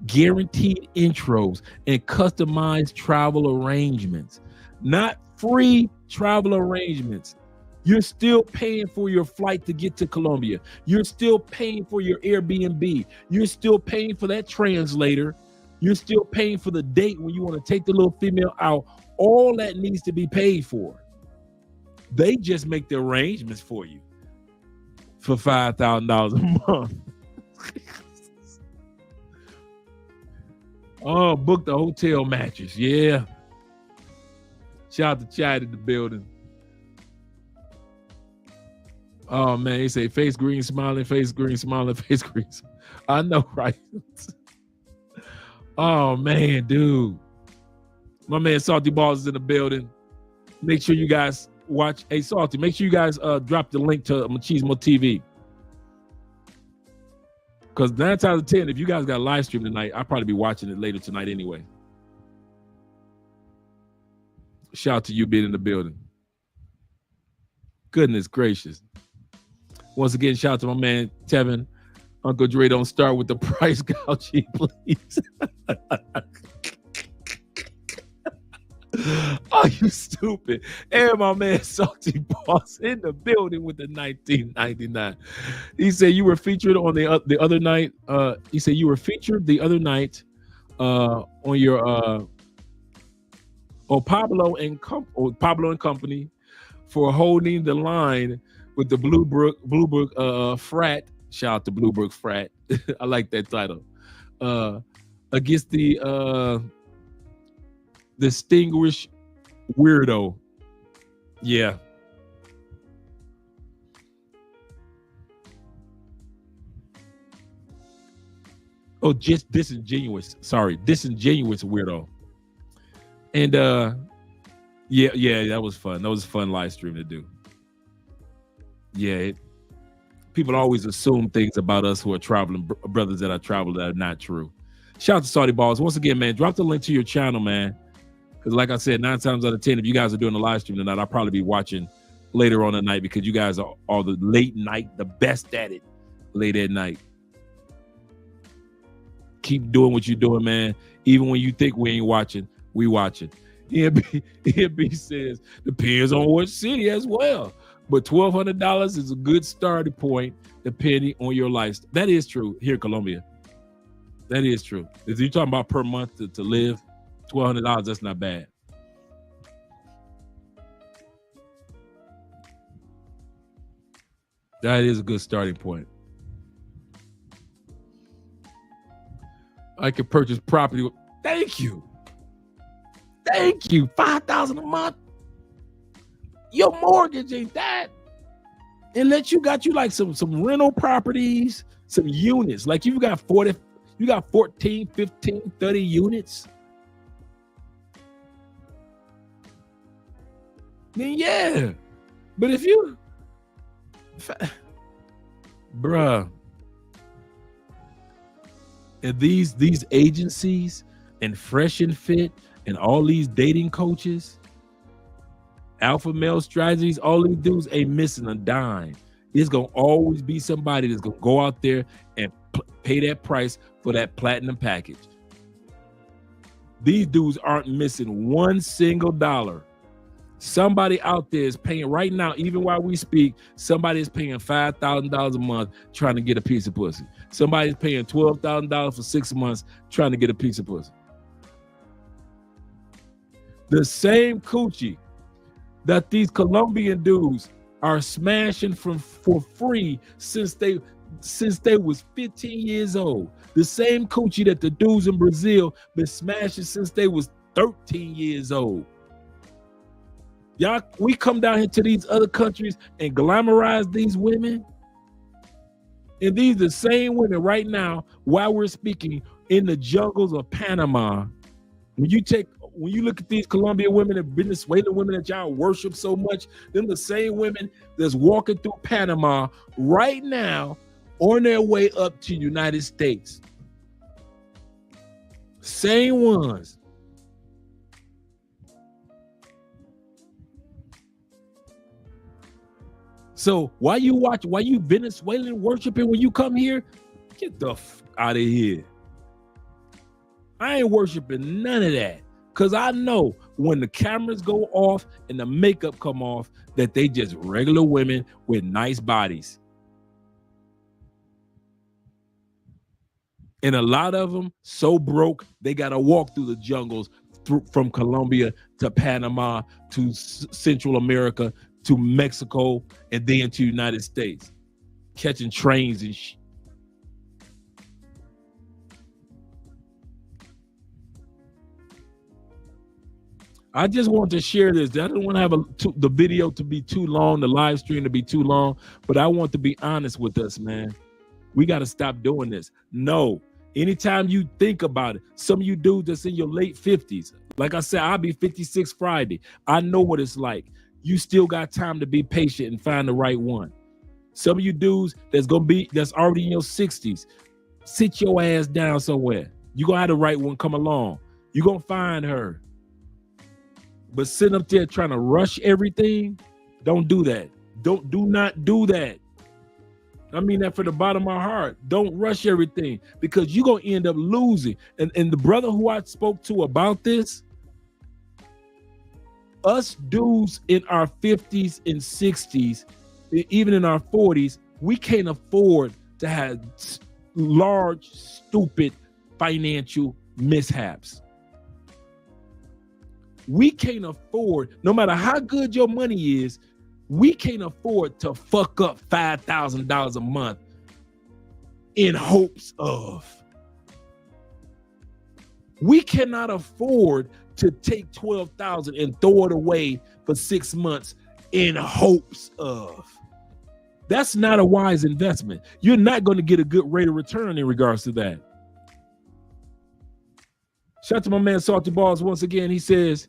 guaranteed intros, and customized travel arrangements. Not free travel arrangements. You're still paying for your flight to get to Colombia. You're still paying for your Airbnb. You're still paying for that translator. You're still paying for the date when you want to take the little female out. All that needs to be paid for. They just make the arrangements for you for $5,000 a month. Oh, book the hotel mattress. Yeah. Shout out to Chad in the building. Oh, man, they say face green, smiling, face green, smiling, face green. I know, right? Oh, man, dude. My man Salty Balls is in the building. Make sure you guys watch. Hey, Salty, make sure you guys drop the link to Machismo TV. Because 9 times out of 10, if you guys got a live stream tonight, I'll probably be watching it later tonight anyway. Shout out to you being in the building. Goodness gracious. Once again, shout out to my man Tevin. Uncle Dre, don't start with the price gouging, please. Oh, you stupid. And my man Salty Boss in the building with the 1999. He said you were featured on the other night. He said you were featured the other night on your Pablo and Company for holding the line with the Bluebrook frat. Shout out to Bluebrook frat. I like that title. Against the distinguished weirdo. Yeah. Oh, just disingenuous. Sorry, disingenuous weirdo. And yeah, that was fun. That was a fun live stream to do. Yeah, people always assume things about us who are traveling brothers that are traveling that are not true. Shout out to Salty Balls. Once again, man, drop the link to your channel, man. Because like I said, 9 times out of 10, if you guys are doing a live stream tonight, I'll probably be watching later on at night because you guys are the late night, the best at it late at night. Keep doing what you're doing, man. Even when you think we ain't watching, we watching. EMB says, depends on what city as well. But $1,200 is a good starting point depending on your lifestyle. That is true here in Colombia. That is true. If you're talking about per month to live, $1,200, that's not bad. That is a good starting point. I could purchase property. Thank you. Thank you. $5,000 a month. Your mortgage ain't that. Unless you got like some rental properties, some units. Like you got 40, you got 14, 15, 30 units. Then yeah. But if you bruh, and these agencies and Fresh and Fit and all these dating coaches, alpha male strategies, all these dudes ain't missing a dime. There's gonna always be somebody that's gonna go out there and pay that price for that platinum package. These dudes aren't missing one single dollar. Somebody out there is paying right now, even while we speak, somebody is paying $5,000 a month trying to get a piece of pussy. Somebody's paying $12,000 for 6 months trying to get a piece of pussy. The same coochie that these Colombian dudes are smashing for free since they was 15 years old. The same coochie that the dudes in Brazil been smashing since they was 13 years old. Y'all, we come down here to these other countries and glamorize these women. And these the same women right now, while we're speaking, in the jungles of Panama. When you look at these Colombian women and Venezuelan women that y'all worship so much, them the same women that's walking through Panama right now on their way up to the United States. Same ones. So why you Venezuelan worshiping when you come here? Get the out of here. I ain't worshiping none of that. Because I know when the cameras go off and the makeup come off, that they just regular women with nice bodies. And a lot of them so broke, they got to walk through the jungles from Colombia to Panama to Central America to Mexico and then to United States, catching trains and shit. I just want to share this. I don't want to have the video to be too long, the live stream to be too long, but I want to be honest with us, man. We got to stop doing this. No, anytime you think about it, some of you dudes that's in your late 50s, like I said, I'll be 56 Friday. I know what it's like. You still got time to be patient and find the right one. Some of you dudes that's already in your 60s, sit your ass down somewhere. You're going to have the right one come along. You're going to find her. But sitting up there trying to rush everything, don't do that. Do not do that. I mean that for the bottom of my heart. Don't rush everything because you're going to end up losing. And the brother who I spoke to about this, us dudes in our 50s and 60s, even in our 40s, we can't afford to have large, stupid financial mishaps. We can't afford, no matter how good your money is, we can't afford to fuck up $5,000 a month in hopes of. We cannot afford to take $12,000 and throw it away for 6 months in hopes of. That's not a wise investment. You're not going to get a good rate of return in regards to that. Shout out to my man Salty Balls once again. He says,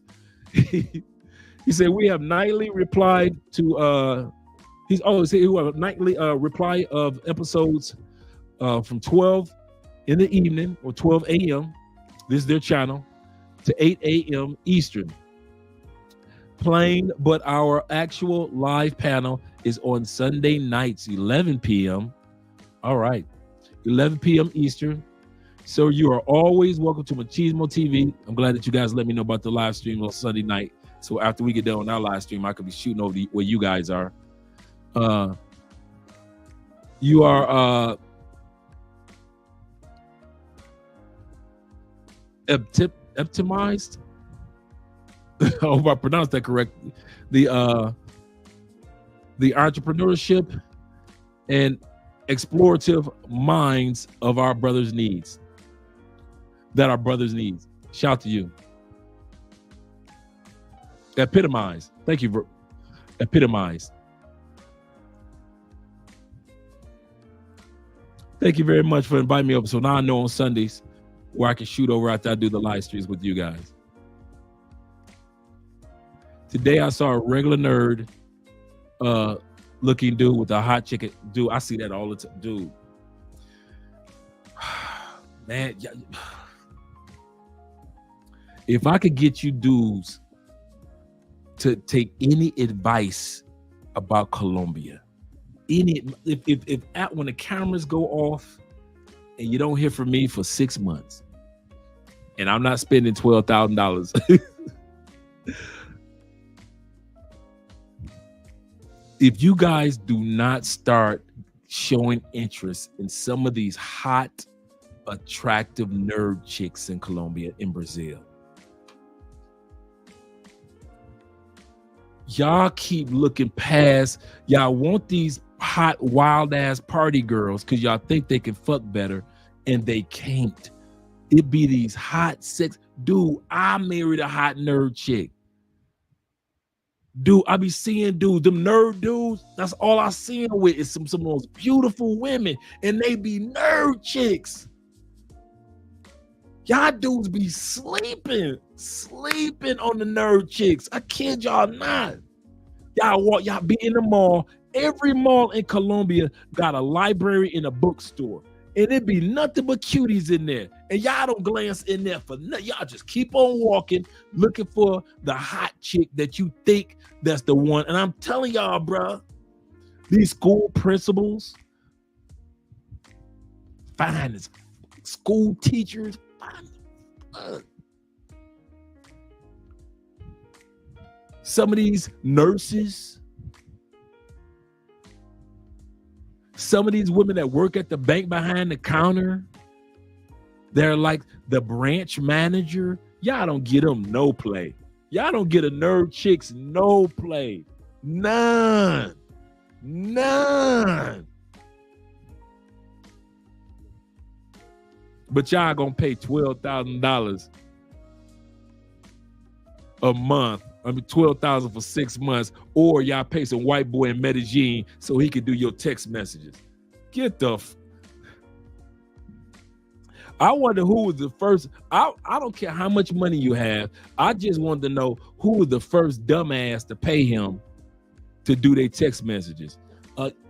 he said we have nightly replied to we have a nightly reply of episodes from 12 in the evening or 12 a.m. This is their channel to 8 a.m. Eastern. Plain, but our actual live panel is on Sunday nights, 11 p.m. All right, 11 p.m. Eastern. So you are always welcome to Machismo TV. I'm glad that you guys let me know about the live stream on Sunday night. So after we get done on our live stream, I could be shooting over where you guys are. You are optimized. I hope I pronounced that correctly. The entrepreneurship and explorative minds of our brothers' needs. That our brothers need. Shout out to you. Epitomize. Thank you, bro. Epitomize. Thank you very much for inviting me over. So now I know on Sundays where I can shoot over after I do the live streams with you guys. Today I saw a regular nerd looking dude with a hot chicken. Dude, I see that all the time. Dude. Man, if I could get you dudes to take any advice about Colombia, when the cameras go off and you don't hear from me for 6 months, and I'm not spending $12,000, if you guys do not start showing interest in some of these hot, attractive nerd chicks in Colombia, in Brazil, y'all keep looking past. Y'all want these hot, wild ass party girls because y'all think they can fuck better, and they can't. It be these hot sex. Dude, I married a hot nerd chick. Dude, I be seeing dudes, them nerd dudes. That's all I see them with is some of those beautiful women, and they be nerd chicks. Y'all dudes be sleeping on the nerd chicks. I kid y'all not. Y'all be in the mall. Every mall in Colombia got a library and a bookstore. And it be nothing but cuties in there. And y'all don't glance in there for nothing. Y'all just keep on walking, looking for the hot chick that you think that's the one. And I'm telling y'all, bro, These school principals, fine as school teachers, fine as fuck. Some of these nurses, some of these women that work at the bank behind the counter, they're like the branch manager. Y'all don't get them no play. Y'all don't get a nerd chicks no play. None. But y'all gonna pay $12,000 a month. I mean, $12,000 for 6 months, or y'all pay some white boy in Medellin so he can do your text messages. Get the. I wonder who was the first. I don't care how much money you have. I just wanted to know who was the first dumbass to pay him to do their text messages.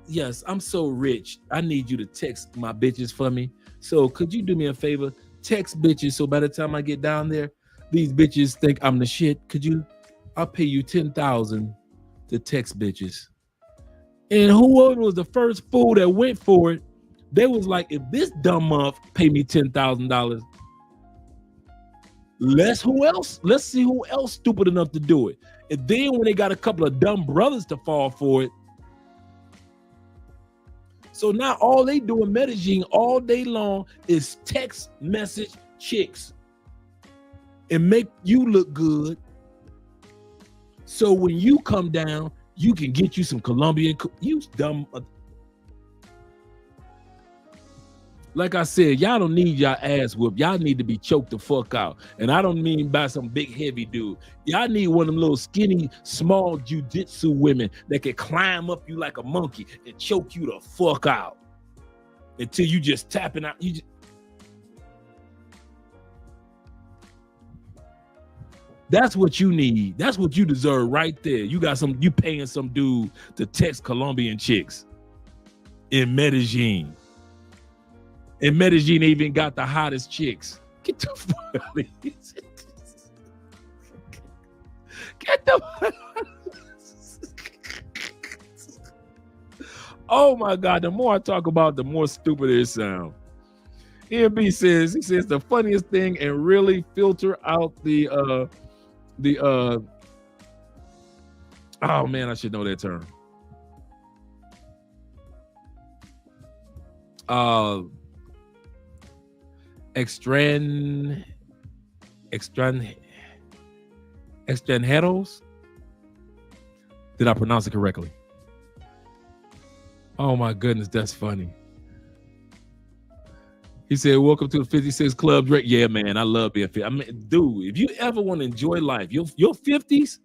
Yes, I'm so rich. I need you to text my bitches for me. So could you do me a favor? Text bitches so by the time I get down there, these bitches think I'm the shit. Could you? I'll pay you $10,000 to text bitches. And whoever was the first fool that went for it, they was like, if this dumb muff pay me $10,000, let's see who else stupid enough to do it. And then when they got a couple of dumb brothers to fall for it, so now all they do in Medellin all day long is text message chicks and make you look good. So when you come down, you can get you some Colombian, you dumb. Like I said, y'all don't need y'all ass whooped. Y'all need to be choked the fuck out. And I don't mean by some big heavy dude. Y'all need one of them little skinny, small jujitsu women that can climb up you like a monkey and choke you the fuck out until you just tapping out. That's what you need. That's what you deserve right there. You paying some dude to text Colombian chicks in Medellin. In Medellin, they even got the hottest chicks. Get the fuck out of here. Get the Oh my God, the more I talk about, the more stupid it sounds. EMB says, the funniest thing and really filter out the oh man, I should know that term. Extranjeros. Did I pronounce it correctly? Oh my goodness, that's funny. He said, welcome to the 56 Club. Yeah, man, I love being 50. I mean, dude, if you ever want to enjoy life, your 50s,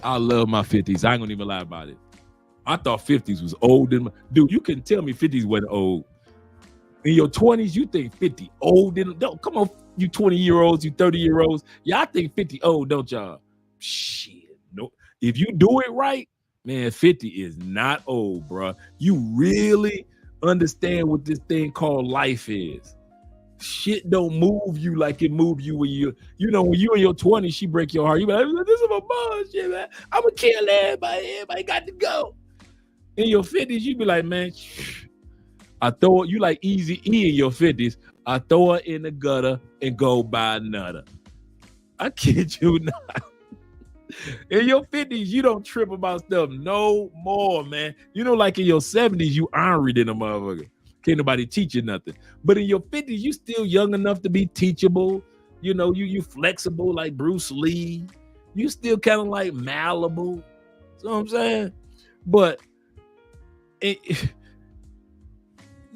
I love my 50s. I ain't gonna even lie about it. I thought 50s was old. Dude, you couldn't tell me 50s wasn't old. In your 20s, you think 50 old. Don't come on, you 20-year-olds, you 30-year-olds. Y'all think 50 old, don't y'all? Shit, no. If you do it right, man, 50 is not old, bro. You really understand what this thing called life is. Shit don't move you like it move you when you when you in your 20s, she break your heart. You be like, this is my bullshit, man. I'm gonna kill everybody. Everybody got to go. In your 50s, you be like, man, I throw it. You like Easy E in your 50s. I throw it in the gutter and go buy another. I kid you not. In your 50s, you don't trip about stuff no more, man. Like in your 70s, you ornery than a motherfucker. Can't nobody teach you nothing. But in your 50s, you still young enough to be teachable. You flexible like Bruce Lee. You still kind of like malleable. You know what I'm saying? But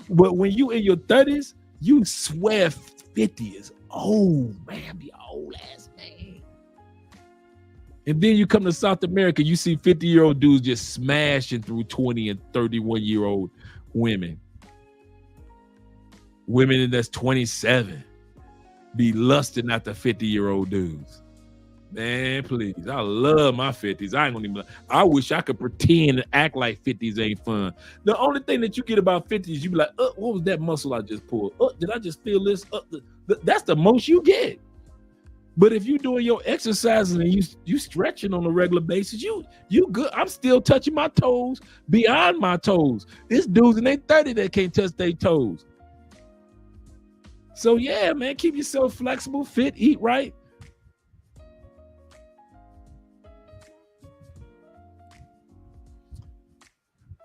when you in your 30s, you swear 50 is old, man. Be old ass man. And then you come to South America, you see 50-year-old dudes just smashing through 20 and 31-year-old women. Women that's 27 be lusting after 50-year-old dudes. Man, please. I love my 50s. I wish I could pretend and act like 50s ain't fun. The only thing that you get about 50s, you be like, what was that muscle I just pulled? Did I just feel this? That's the most you get. But if you doing your exercises and you stretching on a regular basis, you good. I'm still touching my toes beyond my toes. There's dudes in their 30 that can't touch their toes. So yeah, man, keep yourself flexible, fit, eat right.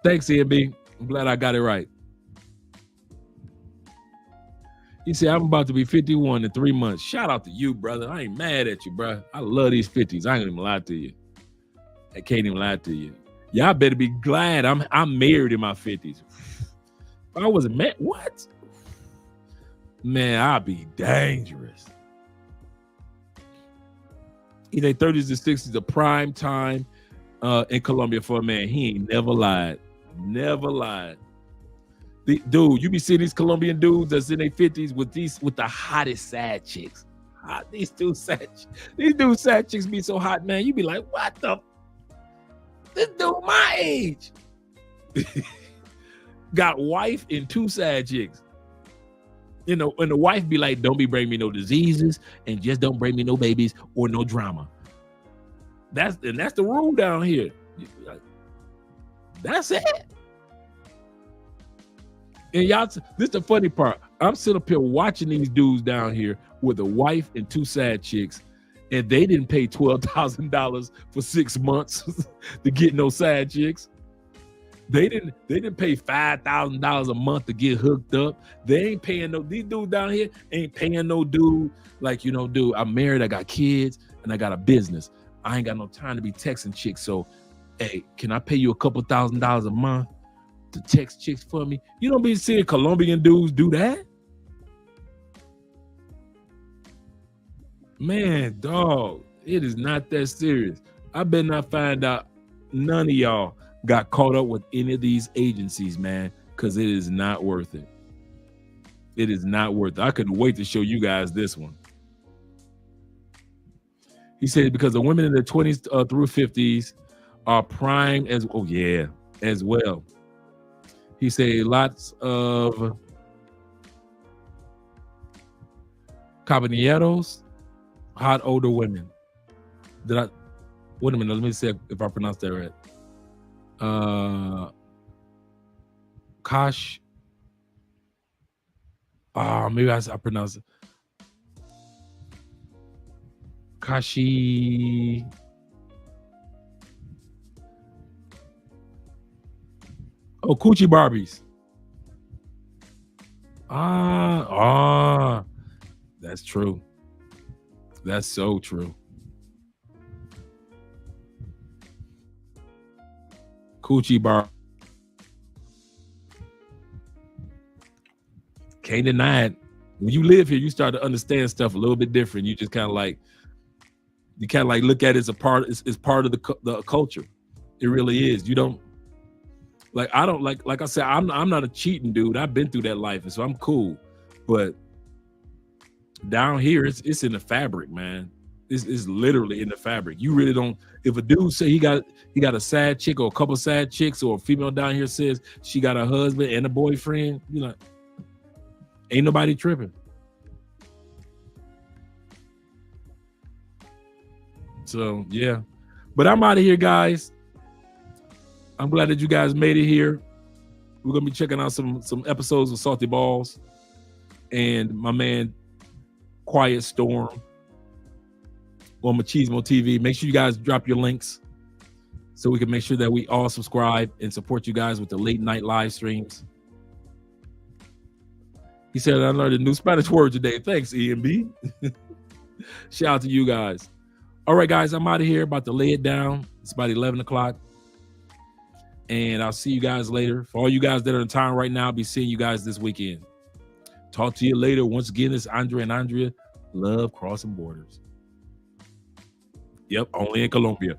Thanks, EMB. I'm glad I got it right. He said, I'm about to be 51 in 3 months. Shout out to you, brother. I ain't mad at you, bro. I love these 50s. I ain't even lie to you. I can't even lie to you. Y'all better be glad I'm married in my 50s. If I wasn't married, what? Man, I'd be dangerous. In their 30s and 60s, the prime time in Colombia for a man. He ain't never lied. Never lied. Dude, you be seeing these Colombian dudes that's in their 50s with the hottest sad chicks. These dudes sad chicks be so hot, man. You be like, what the? This dude my age. Got wife and 2 sad chicks. You know, and the wife be like, don't be bringing me no diseases and just don't bring me no babies or no drama. That's the rule down here. That's it. And y'all, this is the funny part. I'm sitting up here watching these dudes down here with a wife and 2 sad chicks, and they didn't pay $12,000 for 6 months to get no sad chicks. They didn't pay $5,000 a month to get hooked up. They ain't paying these dudes down here ain't paying no dude like, you know, dude, I'm married, I got kids, and I got a business. I ain't got no time to be texting chicks. So, hey, can I pay you a couple $1,000s a month to text chicks for me? You don't be seeing Colombian dudes do that. Man, dog, it is not that serious. I better not find out none of y'all got caught up with any of these agencies, man, because it is not worth it. It is not worth it. I couldn't wait to show you guys this one. He said because the women in their 20s through 50s are prime as well. He said lots of caballeros, hot older women. Wait a minute, let me see if I pronounced that right. Maybe I pronounced it. Kashi. Oh, Coochie Barbies. That's true. That's so true. Coochie Bar. Can't deny it. When you live here, you start to understand stuff a little bit different. You just kind of like look at it as a part. It's part of the culture. It really is. You don't like. I don't like I said. I'm not a cheating dude. I've been through that life, and so I'm cool. But down here, it's in the fabric, man. It's literally in the fabric. You really don't. If a dude say he got a sad chick or a couple sad chicks, or a female down here says she got a husband and a boyfriend, you know, ain't nobody tripping. So yeah, but I'm out of here, guys. I'm glad that you guys made it here. We're gonna be checking out some episodes of Salty Balls and my man Quiet Storm on Machismo TV. Make sure you guys drop your links so we can make sure that we all subscribe and support you guys with the late night live streams. He said, I learned a new Spanish word today. Thanks, EMB. Shout out to you guys. All right, guys, I'm out of here. About to lay it down. It's about 11 o'clock. And I'll see you guys later. For all you guys that are in town right now, I'll be seeing you guys this weekend. Talk to you later. Once again, it's Andre and Andrea. Love crossing borders. Yep, only in Colombia.